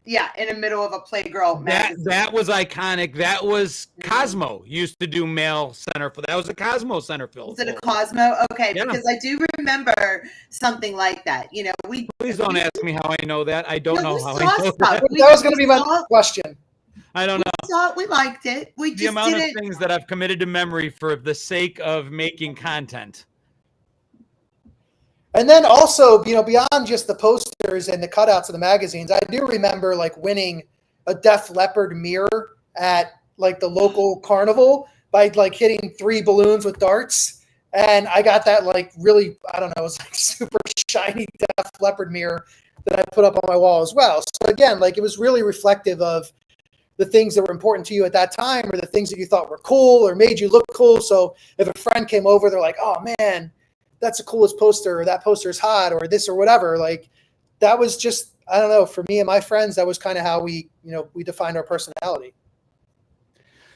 Yeah, in the middle of a Playgirl magazine. That was iconic. That was Cosmo used to do male centerfold. That was a Cosmo centerfold. Was it a Cosmo? Okay, Yeah. because I do remember something like that. You know, Please don't ask me how I know that. I don't know how I know stuff. that. That was going to be my question. I don't know. We saw it. We liked it. We The just amount of didn't. things that I've committed to memory for the sake of making content. And then also, you know, beyond just the posters and the cutouts of the magazines, I do remember like winning a Def Leppard mirror at like the local carnival by like hitting 3 balloons with darts. And I got that like really, I don't know, it was like super shiny Def Leppard mirror that I put up on my wall as well. So again, like it was really reflective of the things that were important to you at that time or the things that you thought were cool or made you look cool. So if a friend came over, they're like, oh man, that's the coolest poster, or that poster is hot, or this or whatever. Like that was just, I don't know, for me and my friends, that was kind of how we, you know, we defined our personality.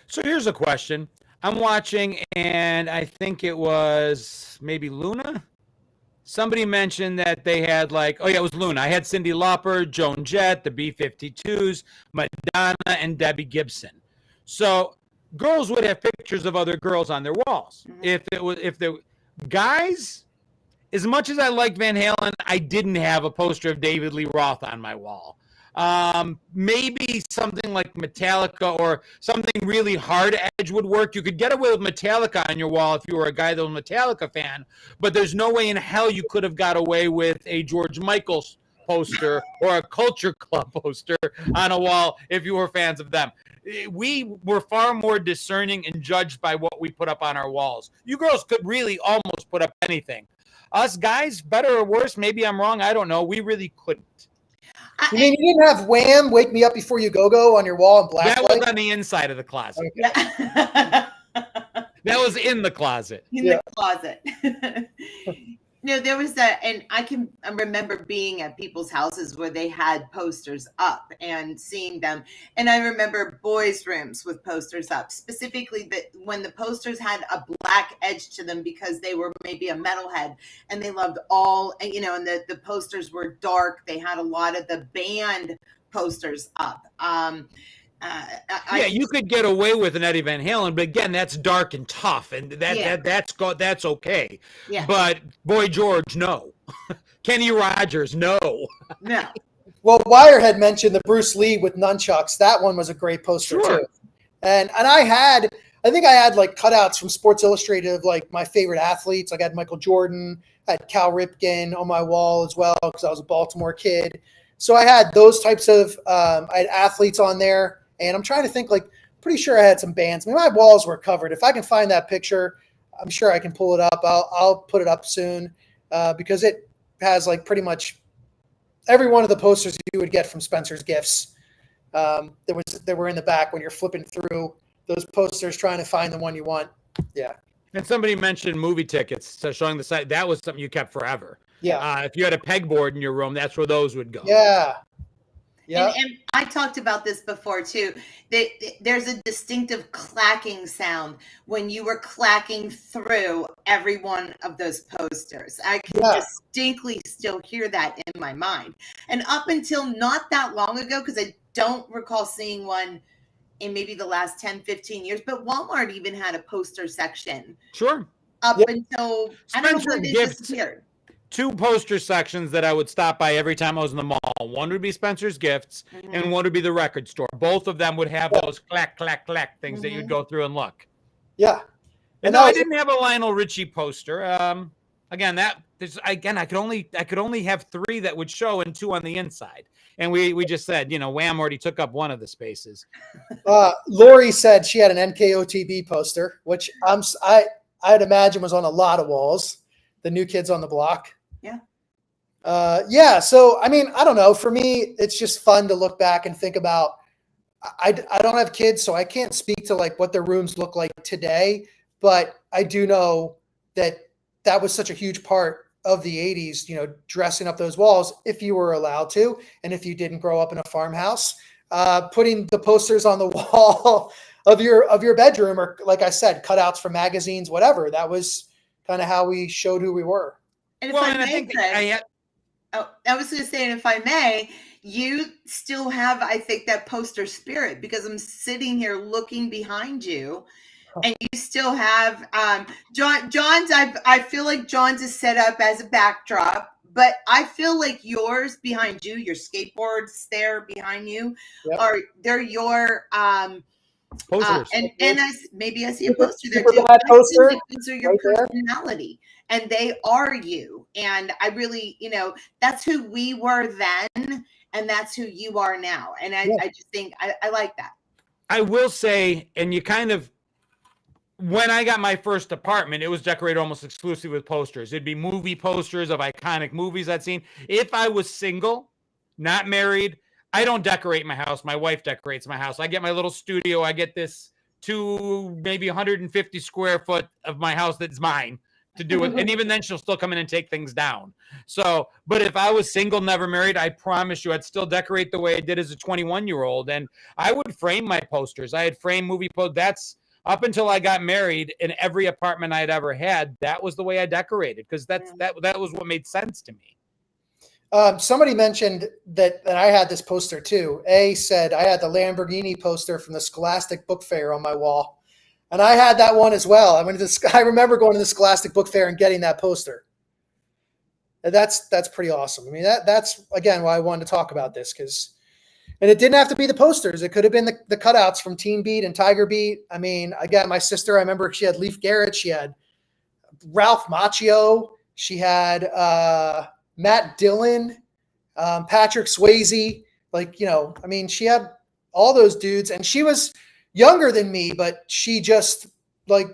So here's a question. I'm watching, and I think it was maybe Luna. Somebody mentioned that they had like, oh yeah, it was Luna. I had Cyndi Lauper, Joan Jett, the B-52s, Madonna, and Debbie Gibson. So girls would have pictures of other girls on their walls. Mm-hmm. If the guys, as much as I liked Van Halen, I didn't have a poster of David Lee Roth on my wall. Maybe something like Metallica or something really hard edge would work. You could get away with Metallica on your wall if you were a guy that was a Metallica fan, but there's no way in hell you could have got away with a George Michael poster or a Culture Club poster on a wall if you were fans of them. We were far more discerning and judged by what we put up on our walls. You girls could really almost put up anything. Us guys, better or worse, maybe I'm wrong, I don't know. We really couldn't. You mean you didn't have Wham! Wake Me Up Before You Go on your wall in black That light? was on the inside of the closet. Okay. Yeah. That was in the closet. In the closet. No, there was and I remember being at people's houses where they had posters up and seeing them. And I remember boys' rooms with posters up, specifically when the posters had a black edge to them because they were maybe a metalhead and they loved all, you know, and the posters were dark. They had a lot of the band posters up. You could get away with an Eddie Van Halen, but again, that's dark and tough, and that's okay. Yeah. But Boy George, no. Kenny Rogers, no. No. Well, Wire had mentioned the Bruce Lee with nunchucks. That one was a great poster too. And I think I had like cutouts from Sports Illustrated of like my favorite athletes. Like I had Michael Jordan, I had Cal Ripken on my wall as well because I was a Baltimore kid. So I had those types of I had athletes on there. And I'm trying to think, like, pretty sure I had some bands. I mean, my walls were covered. If I can find that picture, I'm sure I can pull it up. I'll put it up soon because it has, like, pretty much every one of the posters you would get from Spencer's Gifts. That were in the back when you're flipping through those posters trying to find the one you want. Yeah. And somebody mentioned movie tickets, so showing the site. That was something you kept forever. Yeah. If you had a pegboard in your room, that's where those would go. Yeah. Yeah. And I talked about this before too. There's a distinctive clacking sound when you were clacking through every one of those posters. I can distinctly still hear that in my mind. And up until not that long ago, because I don't recall seeing one in maybe the last 10, 15 years, but Walmart even had a poster section. Sure. Up until, I don't know when they disappeared. 2 poster sections that I would stop by every time I was in the mall. One would be Spencer's Gifts, and one would be the record store. Both of them would have those clack, clack, clack things that you'd go through and look. Yeah. And no, I didn't have a Lionel Richie poster. Again, I could only have 3 that would show and 2 on the inside. And we just said, you know, Wham already took up one of the spaces. Lori said she had an NKOTB poster, which I'd imagine was on a lot of walls. The New Kids on the Block. Yeah. So, I mean, I don't know. For me, it's just fun to look back and think about. I don't have kids, so I can't speak to like what their rooms look like today. But I do know that was such a huge part of the 80s, you know, dressing up those walls if you were allowed to. And if you didn't grow up in a farmhouse, putting the posters on the wall of your bedroom, or like I said, cutouts from magazines, whatever. That was kind of how we showed who we were. And if I was going to say, and if I may, you still have, I think, that poster spirit, because I'm sitting here looking behind you, and you still have John's. I feel like John's is set up as a backdrop, but I feel like yours behind you, your skateboards there behind you, they're your Posters. and maybe I see a poster there Super too. bad I feel poster like those are your right there. personality, and they are you. And I really, that's who we were then, and that's who you are now. And I just think I like that. I will say, and you kind of, when I got my first apartment, it was decorated almost exclusively with posters. It'd be movie posters of iconic movies I'd seen. If I was single, not married, I don't decorate my house. My wife decorates my house. I get my little studio. I get this maybe 150 square foot of my house that's mine to do it. And even then, she'll still come in and take things down. So, but if I was single, never married, I promise you I'd still decorate the way I did as a 21-year-old. And I would frame my posters. I had framed movie posters. That's up until I got married. In every apartment I'd ever had, that was the way I decorated, because that was what made sense to me. Somebody mentioned that I had this poster too. A said I had the Lamborghini poster from the Scholastic Book Fair on my wall, and I had that one as well. I remember going to the Scholastic Book Fair and getting that poster. And that's pretty awesome. I mean, that's again why I wanted to talk about this, and it didn't have to be the posters. It could have been the cutouts from Teen Beat and Tiger Beat. I mean, again, my sister, I remember she had Leif Garrett, she had Ralph Macchio, she had Matt Dillon, Patrick Swayze, I mean, she had all those dudes, and she was younger than me, but she just like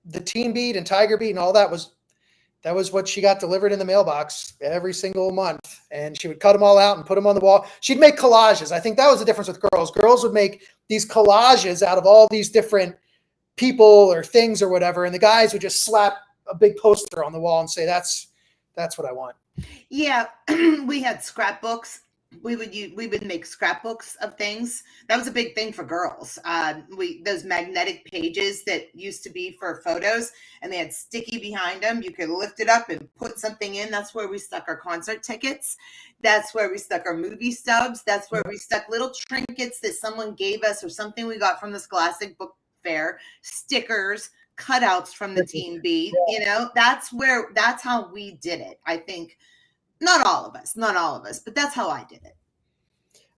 the Teen Beat and Tiger Beat and all that was what she got delivered in the mailbox every single month. And she would cut them all out and put them on the wall. She'd make collages. I think that was the difference with girls. Girls would make these collages out of all these different people or things or whatever. And the guys would just slap a big poster on the wall and say, that's what I want. Yeah. We had scrapbooks. We would make scrapbooks of things. That was a big thing for girls. Those magnetic pages that used to be for photos, and they had sticky behind them. You could lift it up and put something in. That's where we stuck our concert tickets. That's where we stuck our movie stubs. That's where we stuck little trinkets that someone gave us or something we got from the Scholastic Book Fair, stickers, cutouts from the Teen Beat. That's how we did it. I think not all of us, but that's how I did it.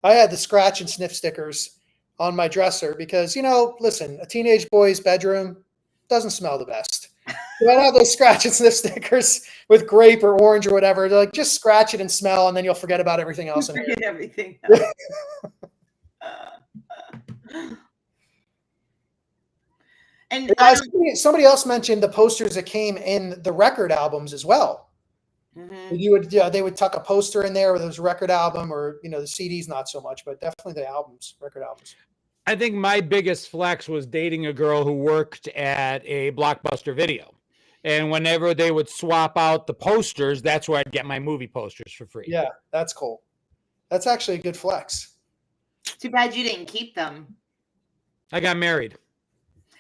I had the scratch and sniff stickers on my dresser because, listen, a teenage boy's bedroom doesn't smell the best. So I'd have those scratch and sniff stickers with grape or orange or whatever. They're like, just scratch it and smell, and then you'll forget about everything else. Forget everything else. And somebody else mentioned the posters that came in the record albums as well. Mm-hmm. They would tuck a poster in there with those record album, or the CDs not so much, but definitely the albums, record albums. I think my biggest flex was dating a girl who worked at a Blockbuster Video, and whenever they would swap out the posters, that's where I'd get my movie posters for free. Yeah, that's cool. That's actually a good flex. Too bad you didn't keep them. I got married.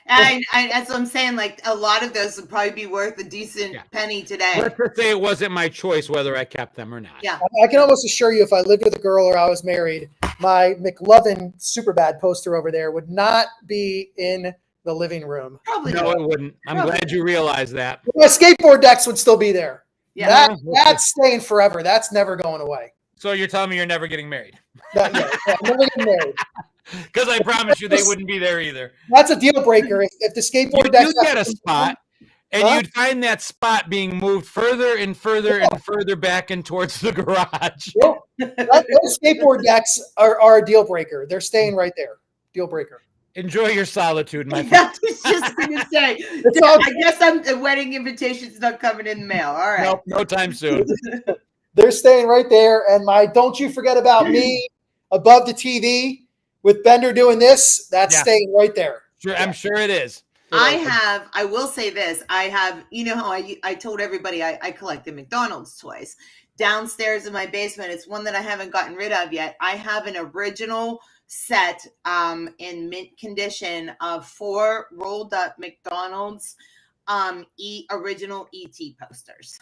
That's what I'm saying. Like, a lot of those would probably be worth a decent penny today. Let's just say it wasn't my choice whether I kept them or not. Yeah, I can almost assure you, if I lived with a girl or I was married, my McLovin Superbad poster over there would not be in the living room. Probably no, it wouldn't. I'm glad you realized that. My skateboard decks would still be there. Yeah, that's staying forever. That's never going away. So you're telling me you're never getting married? I'm never getting married. Because I promise you they wouldn't be there either. That's a deal breaker. If the skateboard you get a spot, and you'd find that spot being moved further and further and further back and towards the garage. Those skateboard decks are a deal breaker. They're staying right there. Deal breaker. Enjoy your solitude, my friend. I was just going to say. I guess the wedding invitation's not coming in the mail. All right. Nope, no time soon. They're staying right there. And my Don't You Forget About Me above the TV with Bender doing this, that's staying right there. Sure, I'm sure it is. I will say this. I have, how I told everybody I collect the McDonald's toys. Downstairs in my basement, it's one that I haven't gotten rid of yet. I have an original set in mint condition of 4 rolled up McDonald's original ET posters.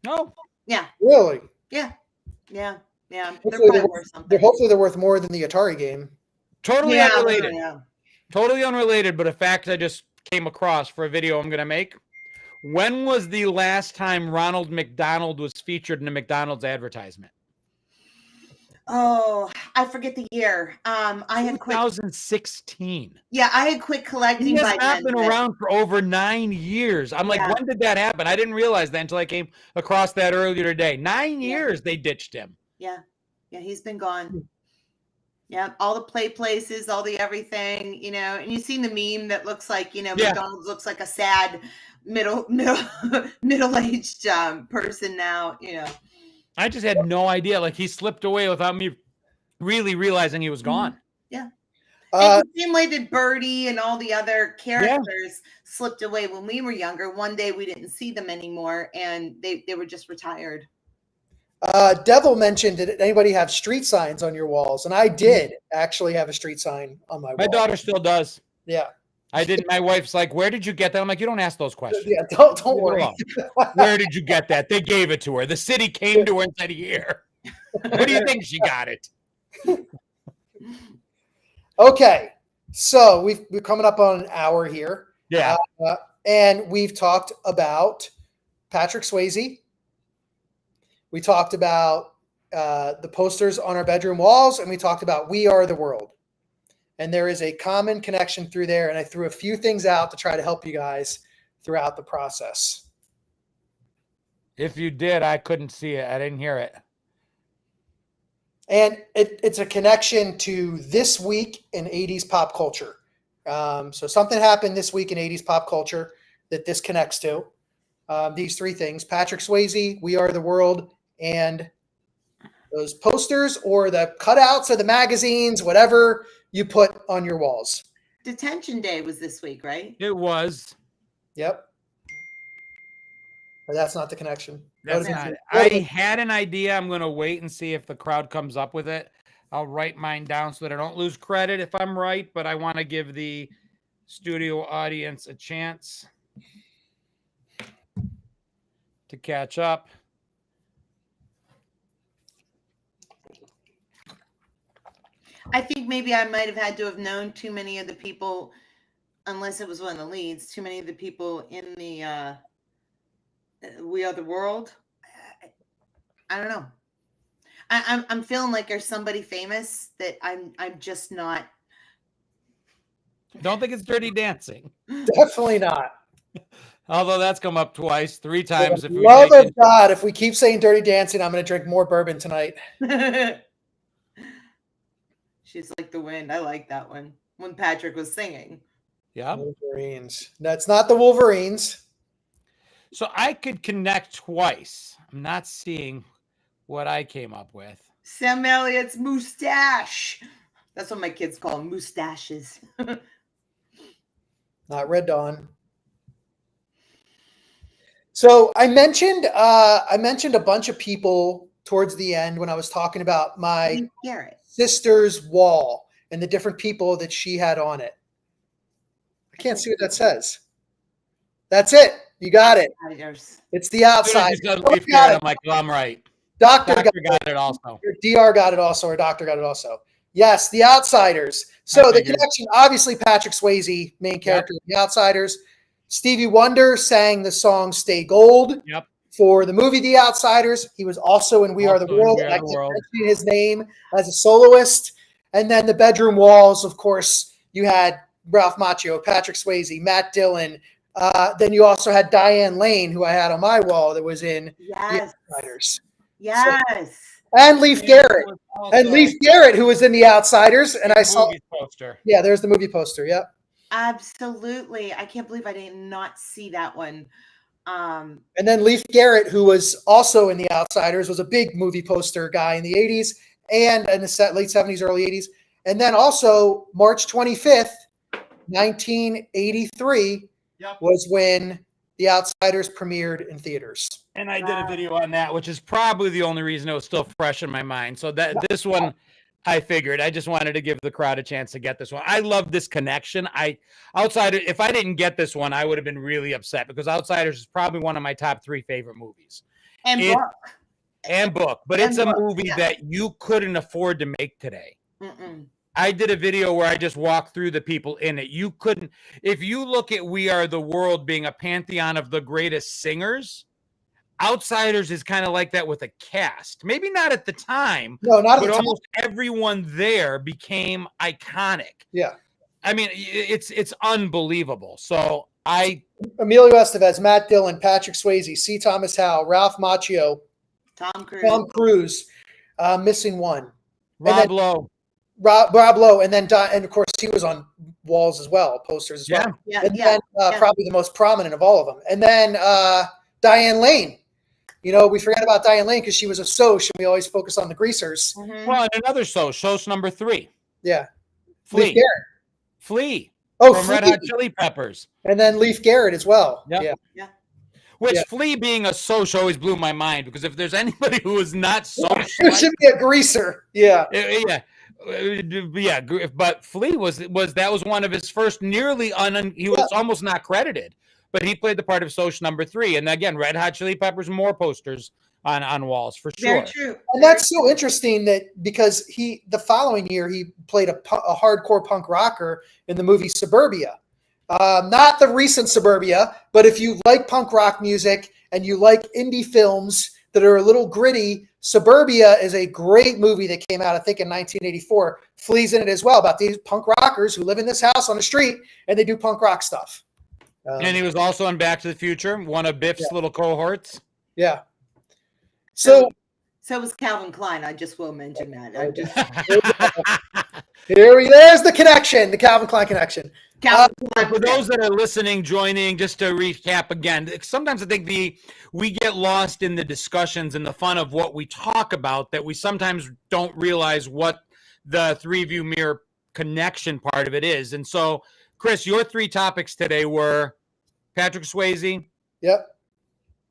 Oh. Yeah. Really? Yeah. Yeah. Yeah, they're Hopefully probably they're, worth something. hopefully they're worth more than the Atari game. Totally Yeah, unrelated. yeah. Totally unrelated, but a fact I just came across for a video I'm going to make. When was the last time Ronald McDonald was featured in a McDonald's advertisement? Oh, I forget the year. I had quit. 2016. Yeah, I had quit collecting He has by not then. been but- around for over 9 years. I'm like, Yeah. when did that happen? I didn't realize that until I came across that earlier today. 9 Yeah. years they ditched him. Yeah, yeah, he's been gone. Yeah, all the play places, all the everything, you know. And you've seen the meme that looks like, you know, Yeah. McDonald's looks like a sad middle-aged person now, you know. I just had no idea. Like, he slipped away without me really realizing he was gone. Yeah. Uh, And the same way that Birdie and all the other characters slipped away when we were younger. One day we didn't see them anymore, and they were just retired. Devil mentioned, did anybody have street signs on your walls? And I did actually have a street sign on my wall. My daughter still does. Yeah. I didn't. My wife's like, "Where did you get that?" I'm like, "You don't ask those questions. Yeah, don't Leave it worry. alone. Where did you get that?" They gave it to her. The city came to her and said, "Here." What do you think she got it? Okay. So we're coming up on an hour here. Yeah. And we've talked about Patrick Swayze. We talked about the posters on our bedroom walls, and we talked about We Are the World. And there is a common connection through there, and I threw a few things out to try to help you guys throughout the process. If you did, I couldn't see it. I didn't hear it. And it's a connection to this week in 80s pop culture. So something happened this week in 80s pop culture that this connects to. These three things: Patrick Swayze, We Are the World, and those posters or the cutouts of the magazines, whatever you put on your walls. Detention Day was this week, right? It was. Yep. But that's not the connection. That's not it. I had an idea. I'm going to wait and see if the crowd comes up with it. I'll write mine down so that I don't lose credit if I'm right, but I want to give the studio audience a chance to catch up. I think maybe I might have had to have known too many of the people, unless it was one of the leads, too many of the people in the We Are the World. I don't know. I'm feeling like there's somebody famous that I'm just not. Don't think it's Dirty Dancing. Definitely not. Although that's come up twice, 3 times. For the love of God, if we keep saying Dirty Dancing, I'm going to drink more bourbon tonight. She's like the wind. I like that one. When Patrick was singing. Yeah. Wolverines. That's not the Wolverines. So I could connect twice. I'm not seeing what I came up with. Sam Elliott's mustache. That's what my kids call them, mustaches. Not Red Dawn. So I mentioned a bunch of people towards the end when I was talking about my sister's wall and the different people that she had on it. I can't see what that says. That's it. You got it. It's the outside. I'm like, well, I'm right. Doctor got it also. DR got it also, or Doctor got it also. Yes, The Outsiders. So the connection, obviously Patrick Swayze, main character of The Outsiders. Stevie Wonder sang the song Stay Gold for the movie The Outsiders. He was also in We Are the World. I kept mentioning his name as a soloist. And then the bedroom walls, of course, you had Ralph Macchio, Patrick Swayze, Matt Dillon. Then you also had Diane Lane, who I had on my wall that was in The Outsiders. Yes. So, and Leif Garrett. And Leif Garrett, who was in The Outsiders. And I saw poster. Yeah, there's the movie poster. Yep. Absolutely. I can't believe I did not see that one. And then Leif Garrett, who was also in The Outsiders, was a big movie poster guy in the 80s and in the late 70s, early 80s. And then also March 25th, 1983 was when The Outsiders premiered in theaters. And I did a video on that, which is probably the only reason it was still fresh in my mind. So that this one, I figured I just wanted to give the crowd a chance to get this one. I love this connection. Outsiders, if I didn't get this one, I would have been really upset because Outsiders is probably one of my top 3 favorite movies. And Brooke. and book, but And it's a book, movie yeah. that you couldn't afford to make today. Mm-mm. I did a video where I just walked through the people in it. You couldn't, if you look at We Are the World being a pantheon of the greatest singers, Outsiders is kind of like that with a cast. Maybe not at the time, No, not at but the time. almost everyone there became iconic. Yeah. I mean, it's unbelievable. So Emilio Estevez, Matt Dillon, Patrick Swayze, C. Thomas Howell, Ralph Macchio, Tom Cruise, missing one. Rob Lowe. Rob Lowe, and of course he was on walls as well, posters as well. Yeah, and yeah, then probably the most prominent of all of them. And then Diane Lane. You know, we forgot about Diane Lane because she was a Soch, and we always focus on the greasers. Mm-hmm. Well, and another Soch number 3. Yeah. Flea. Leif Garrett. Flea. Oh, from Flea. Red Hot Chili Peppers. And then Leif Garrett as well. Yep. Yeah. Which Yeah. Flea being a Soch always blew my mind, because if there's anybody who is not Soch, It should be a greaser. Yeah. Yeah, but Flea was one of his first he was almost not credited, but he played the part of Soch number 3. And again, Red Hot Chili Peppers, more posters on walls for sure. Very true. And that's so interesting that because the following year he played a hardcore punk rocker in the movie Suburbia. Not the recent Suburbia, but if you like punk rock music and you like indie films that are a little gritty, Suburbia is a great movie that came out, I think, in 1984. Flea's in it as well, about these punk rockers who live in this house on the street and they do punk rock stuff. And he was also in Back to the Future, one of Biff's little cohorts. Yeah. So was Calvin Klein. I just will mention that. There's the connection, the Calvin Klein connection. For those that are listening, joining, just to recap again, sometimes I think we get lost in the discussions and the fun of what we talk about, that we sometimes don't realize what the Three View Mirror connection part of it is. And so, Chris, your 3 topics today were Patrick Swayze. Yep.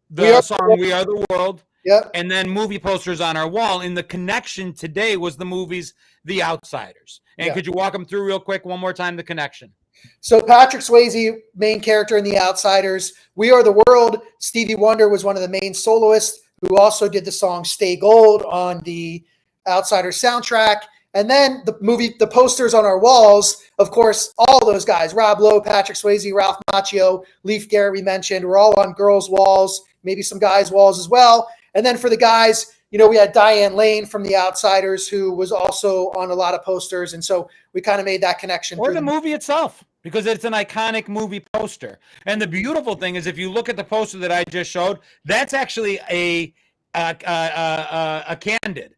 The song We Are the World. Yep. And then movie posters on our wall. And the connection today was the movies The Outsiders. And could you walk them through real quick one more time, the connection? So Patrick Swayze, main character in The Outsiders. We Are the World. Stevie Wonder was one of the main soloists who also did the song Stay Gold on the Outsiders soundtrack. And then the posters on our walls, of course, all those guys, Rob Lowe, Patrick Swayze, Ralph Macchio, Leif Garrett, we mentioned, we're all on girls' walls, maybe some guys' walls as well. And then for the guys, we had Diane Lane from The Outsiders, who was also on a lot of posters. And so we kind of made that connection. Or the movie itself, because it's an iconic movie poster. And the beautiful thing is, if you look at the poster that I just showed, that's actually a candid.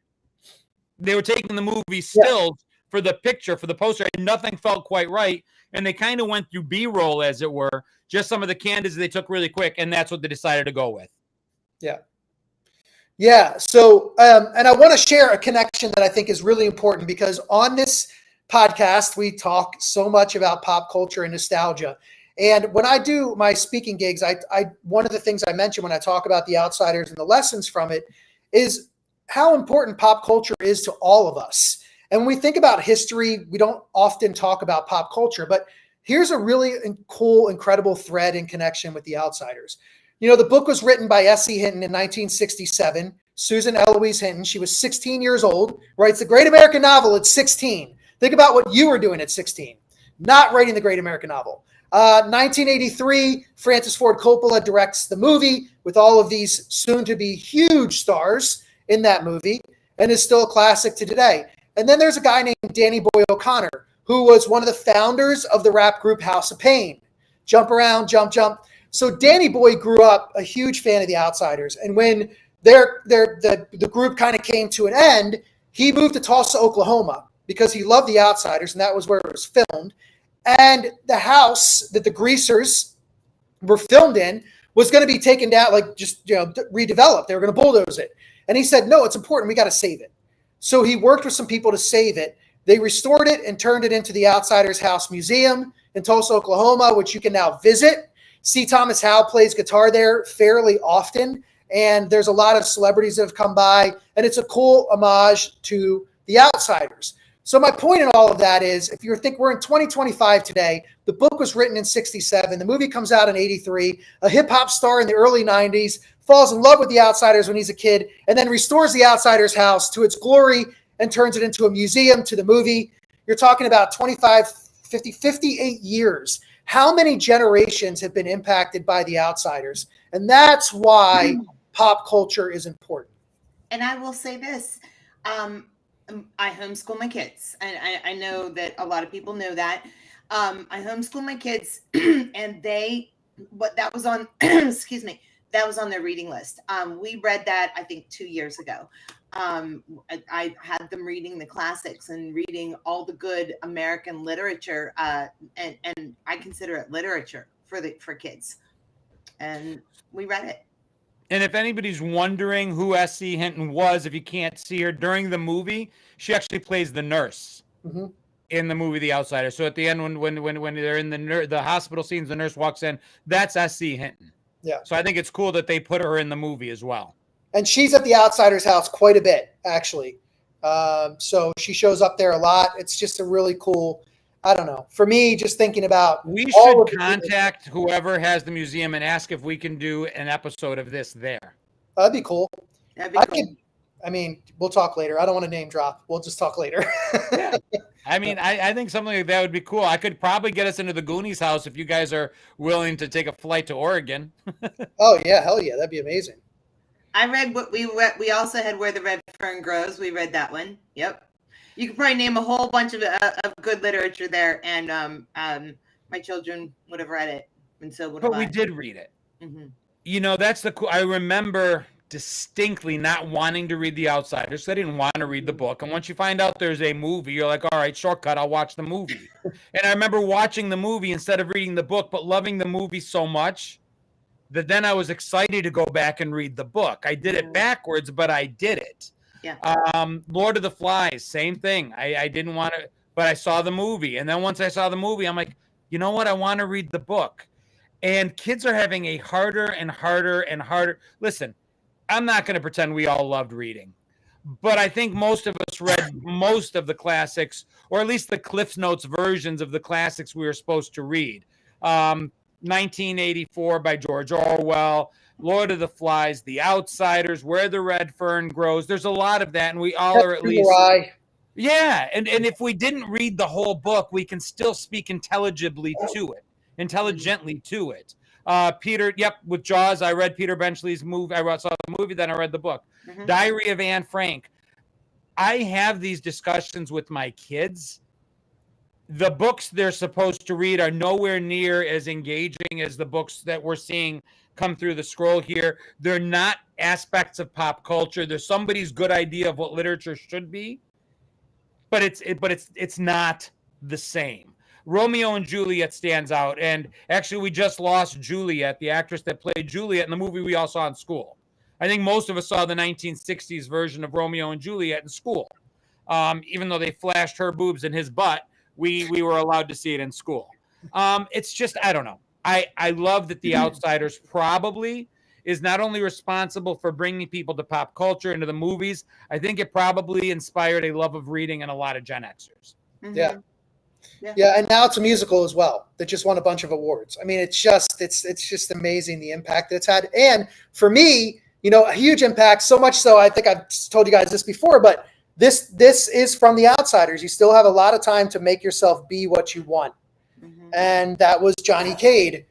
They were taking the movie stills for the picture, for the poster, and nothing felt quite right. And they kind of went through B-roll, as it were, just some of the candids they took really quick, and that's what they decided to go with. Yeah. Yeah. So, and I want to share a connection that I think is really important, because on this podcast, we talk so much about pop culture and nostalgia. And when I do my speaking gigs, I one of the things I mention when I talk about The Outsiders and the lessons from it is how important pop culture is to all of us. And when we think about history, we don't often talk about pop culture, but here's a really cool, incredible thread in connection with The Outsiders. The book was written by S.E. Hinton in 1967. Susan Eloise Hinton, she was 16 years old, writes the great American novel at 16. Think about what you were doing at 16, not writing the great American novel. 1983, Francis Ford Coppola directs the movie with all of these soon-to-be huge stars in that movie, and is still a classic to today. And then there's a guy named Danny Boy O'Connor, who was one of the founders of the rap group House of Pain. Jump around, jump, jump. So Danny Boy grew up a huge fan of The Outsiders. And when the group kind of came to an end, he moved to Tulsa, Oklahoma, because he loved The Outsiders, and that was where it was filmed. And the house that the Greasers were filmed in was going to be taken down, redeveloped. They were going to bulldoze it. And he said, no, it's important. We got to save it. So he worked with some people to save it. They restored it and turned it into the Outsiders House Museum in Tulsa, Oklahoma, which you can now visit. C. Thomas Howell plays guitar there fairly often. And there's a lot of celebrities that have come by. And it's a cool homage to The Outsiders. So my point in all of that is, if you think we're in 2025 today, the book was written in 67. The movie comes out in 83. A hip hop star in the early 90s falls in love with the Outsiders when he's a kid and then restores the Outsiders house to its glory and turns it into a museum to the movie. You're talking about 25, 50, 58 years. How many generations have been impacted by the Outsiders? And that's why pop culture is important. And I will say this. I homeschool my kids, and I know that a lot of people know that. I homeschool my kids, and that was on, excuse me, that was on their reading list. We read that, I think, 2 years ago. I had them reading the classics and reading all the good American literature, and I consider it literature for kids. And we read it. And if anybody's wondering who S.C. Hinton was, if you can't see her during the movie, she actually plays the nurse in the movie The Outsider. So at the end, when they're in the hospital scenes, the nurse walks in. That's S.C. Hinton. Yeah. So I think it's cool that they put her in the movie as well. And she's at the Outsiders house quite a bit, actually. So she shows up there a lot. It's just a really cool. I don't know. For me, just thinking about, we should contact whoever has the museum and ask if we can do an episode of this there. That'd be cool. That'd be cool. We'll talk later. I don't want to name drop. We'll just talk later. Yeah. I think something like that would be cool. I could probably get us into the Goonies house if you guys are willing to take a flight to Oregon. Oh yeah, hell yeah, that'd be amazing. I read what we read. We also had Where the Red Fern Grows. We read that one. Yep. You could probably name a whole bunch of good literature there, and my children would have read it, and so would. But we did read it. Mm-hmm. That's the cool. I remember distinctly not wanting to read The Outsiders. I didn't want to read the book, and once you find out there's a movie, you're like, all right, shortcut. I'll watch the movie. And I remember watching the movie instead of reading the book, but loving the movie so much that then I was excited to go back and read the book. I did it backwards, but I did it. Yeah. Lord of the Flies, same thing. I didn't want to, but I saw the movie. And then once I saw the movie, I'm like, you know what? I want to read the book. And kids are having a harder and harder and harder. Listen, I'm not going to pretend we all loved reading, but I think most of us read most of the classics, or at least the Cliff's Notes versions of the classics we were supposed to read. 1984 by George Orwell, Lord of the Flies, The Outsiders, Where the Red Fern Grows. There's a lot of that, and we all are at least. Yeah, and if we didn't read the whole book, we can still speak intelligently to it. Peter, with Jaws, I read Peter Benchley's movie. I saw the movie, then I read the book. Mm-hmm. Diary of Anne Frank. I have these discussions with my kids. The books they're supposed to read are nowhere near as engaging as the books that we're seeing come through the scroll here. They're not aspects of pop culture. They're somebody's good idea of what literature should be, but it's not the same. Romeo and Juliet stands out, and actually we just lost Juliet, the actress that played Juliet in the movie we all saw in school. I think most of us saw the 1960s version of Romeo and Juliet in school. Even though they flashed her boobs in his butt, we were allowed to see it in school. It's just, I don't know. I love that The Outsiders probably is not only responsible for bringing people to pop culture, into the movies, I think it probably inspired a love of reading in a lot of Gen Xers. Mm-hmm. Yeah, and now it's a musical as well that just won a bunch of awards. I mean, it's just amazing the impact that it's had. And for me, a huge impact, so much so I think I've told you guys this before, but this is from The Outsiders. You still have a lot of time to make yourself be what you want. Mm-hmm. And that was Johnny Cade.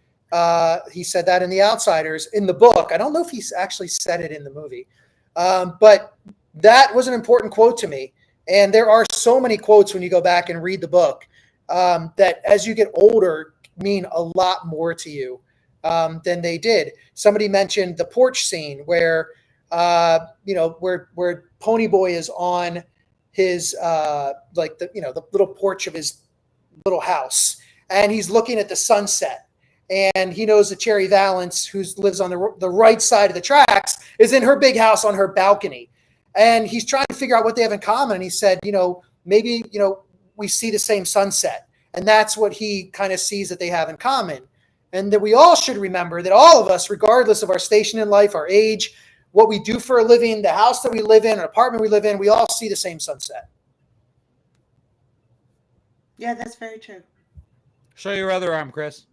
He said that in The Outsiders in the book. I don't know if he actually said it in the movie, but that was an important quote to me. And there are so many quotes when you go back and read the book that as you get older mean a lot more to you than they did. Somebody mentioned the porch scene where Ponyboy is on his the little porch of his little house, and he's looking at the sunset. And he knows that Cherry Valance, who lives on the right side of the tracks, is in her big house on her balcony. And he's trying to figure out what they have in common. And he said, maybe, we see the same sunset. And that's what he kind of sees that they have in common. And that we all should remember that all of us, regardless of our station in life, our age, what we do for a living, the house that we live in, an apartment we live in, we all see the same sunset. Yeah, that's very true. Show your other arm, Chris.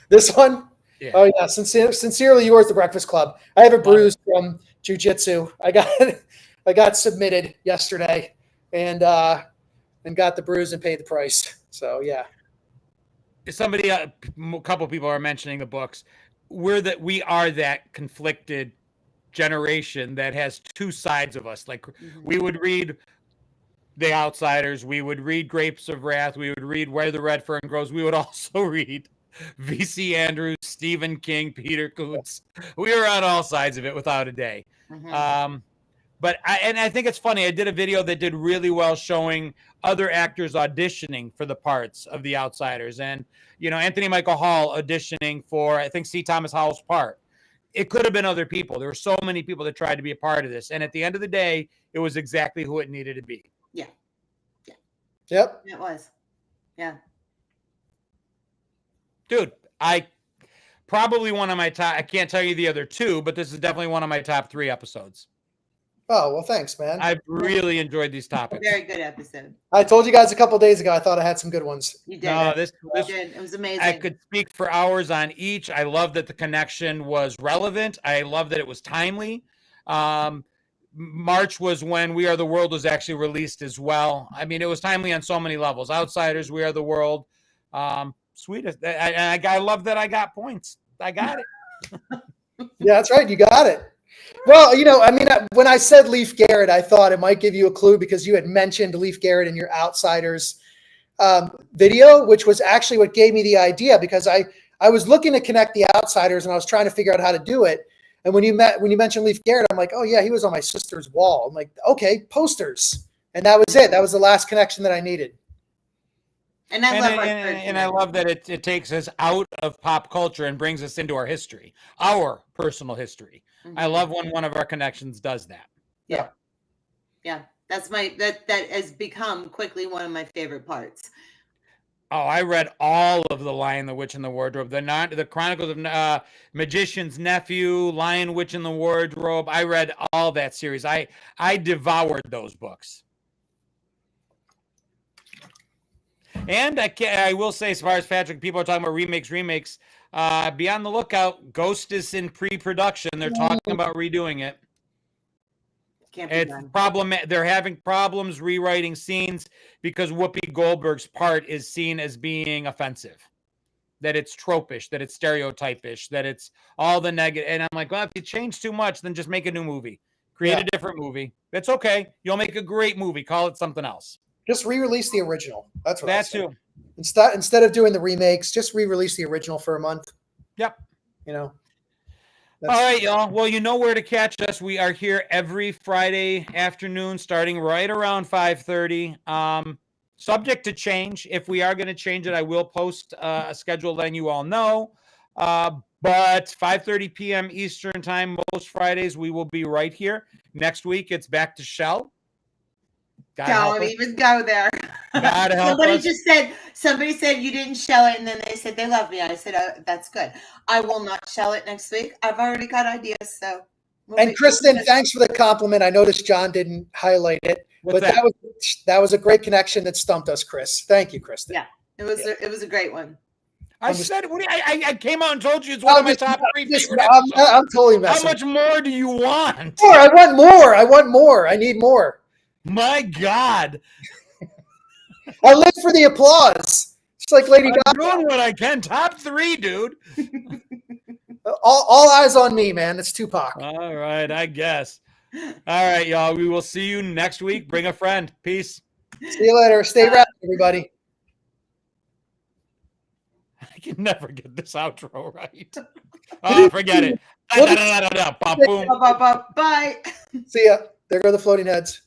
This one? Yeah. Oh yeah, sincerely yours, the Breakfast Club. I have a bruise from jujitsu. I got submitted yesterday, and got the bruise and paid the price. So yeah. Somebody, a couple people are mentioning the books. We are that conflicted generation that has two sides of us. Like we would read The Outsiders, we would read Grapes of Wrath, we would read Where the Red Fern Grows. We would also read V.C. Andrews, Stephen King, Peter Koontz. We were on all sides of it without a day. But I think it's funny. I did a video that did really well showing other actors auditioning for the parts of The Outsiders. And, Anthony Michael Hall auditioning for, I think, C. Thomas Howell's part. It could have been other people. There were so many people that tried to be a part of this. And at the end of the day, it was exactly who it needed to be. Yeah. Yep. It was. Yeah. Dude, probably one of my top, I can't tell you the other two, but this is definitely one of my top 3 episodes. Oh, well, thanks, man. I've really enjoyed these topics. Very good episode. I told you guys a couple days ago I thought I had some good ones. You did. No, this did. It was amazing. I could speak for hours on each. I love that the connection was relevant. I love that it was timely. March was when We Are the World was actually released as well. I mean, it was timely on so many levels. Outsiders, We Are the World. Sweetest. I love that I got points. I got it. Yeah, that's right. You got it. Well, when I said Leif Garrett, I thought it might give you a clue because you had mentioned Leif Garrett in your Outsiders video, which was actually what gave me the idea because I was looking to connect the Outsiders and I was trying to figure out how to do it. And when you mentioned Leif Garrett, I'm like, oh yeah, he was on my sister's wall. I'm like, okay, posters. And that was it. That was the last connection that I needed. And I love that it takes us out of pop culture and brings us into our history, our personal history. I love when one of our connections does that. Yeah. That's that has become quickly one of my favorite parts. Oh, I read all of The Lion, the Witch, and the Wardrobe. The Chronicles of Magician's Nephew, Lion, Witch, and the Wardrobe. I read all that series. I devoured those books. And I will say, as far as Patrick, people are talking about remakes. Be on the lookout. Ghost is in pre-production. They're talking about redoing it. It's they're having problems rewriting scenes because Whoopi Goldberg's part is seen as being offensive. That it's tropish, that it's stereotypish, that it's all the negative. And I'm like, well, if you change too much, then just make a new movie. Create a different movie. It's okay. You'll make a great movie. Call it something else. Just re-release the original. That's what that's too. Instead of doing the remakes, just re-release the original for a month. Yep. All right, y'all. Well, you know where to catch us. We are here every Friday afternoon, starting right around 5:30. Subject to change. If we are going to change it, I will post a schedule letting you all know. But 5:30 p.m. Eastern time, most Fridays, we will be right here. Next week, it's back to Shell. Don't even go there. Somebody said you didn't shell it, and then they said they love me. I said, oh, that's good. I will not shell it next week. I've already got ideas. So. And Kristen, thanks for the compliment. I noticed John didn't highlight it, but that was a great connection that stumped us, Chris. Thank you, Kristen. Yeah, it was a great one. I came out and told you it's one of my top 3 favorite episodes. I'm totally messing. How much more do you want? More. I want more. I need more. My God. I live for the applause. It's like Lady Gaga. I'm doing what I can. Top 3, dude. All eyes on me, man. It's Tupac. All right, I guess. All right, y'all. We will see you next week. Bring a friend. Peace. See you later. Stay rad, everybody. I can never get this outro right. Oh, forget it. Bye. See ya. There go the floating heads.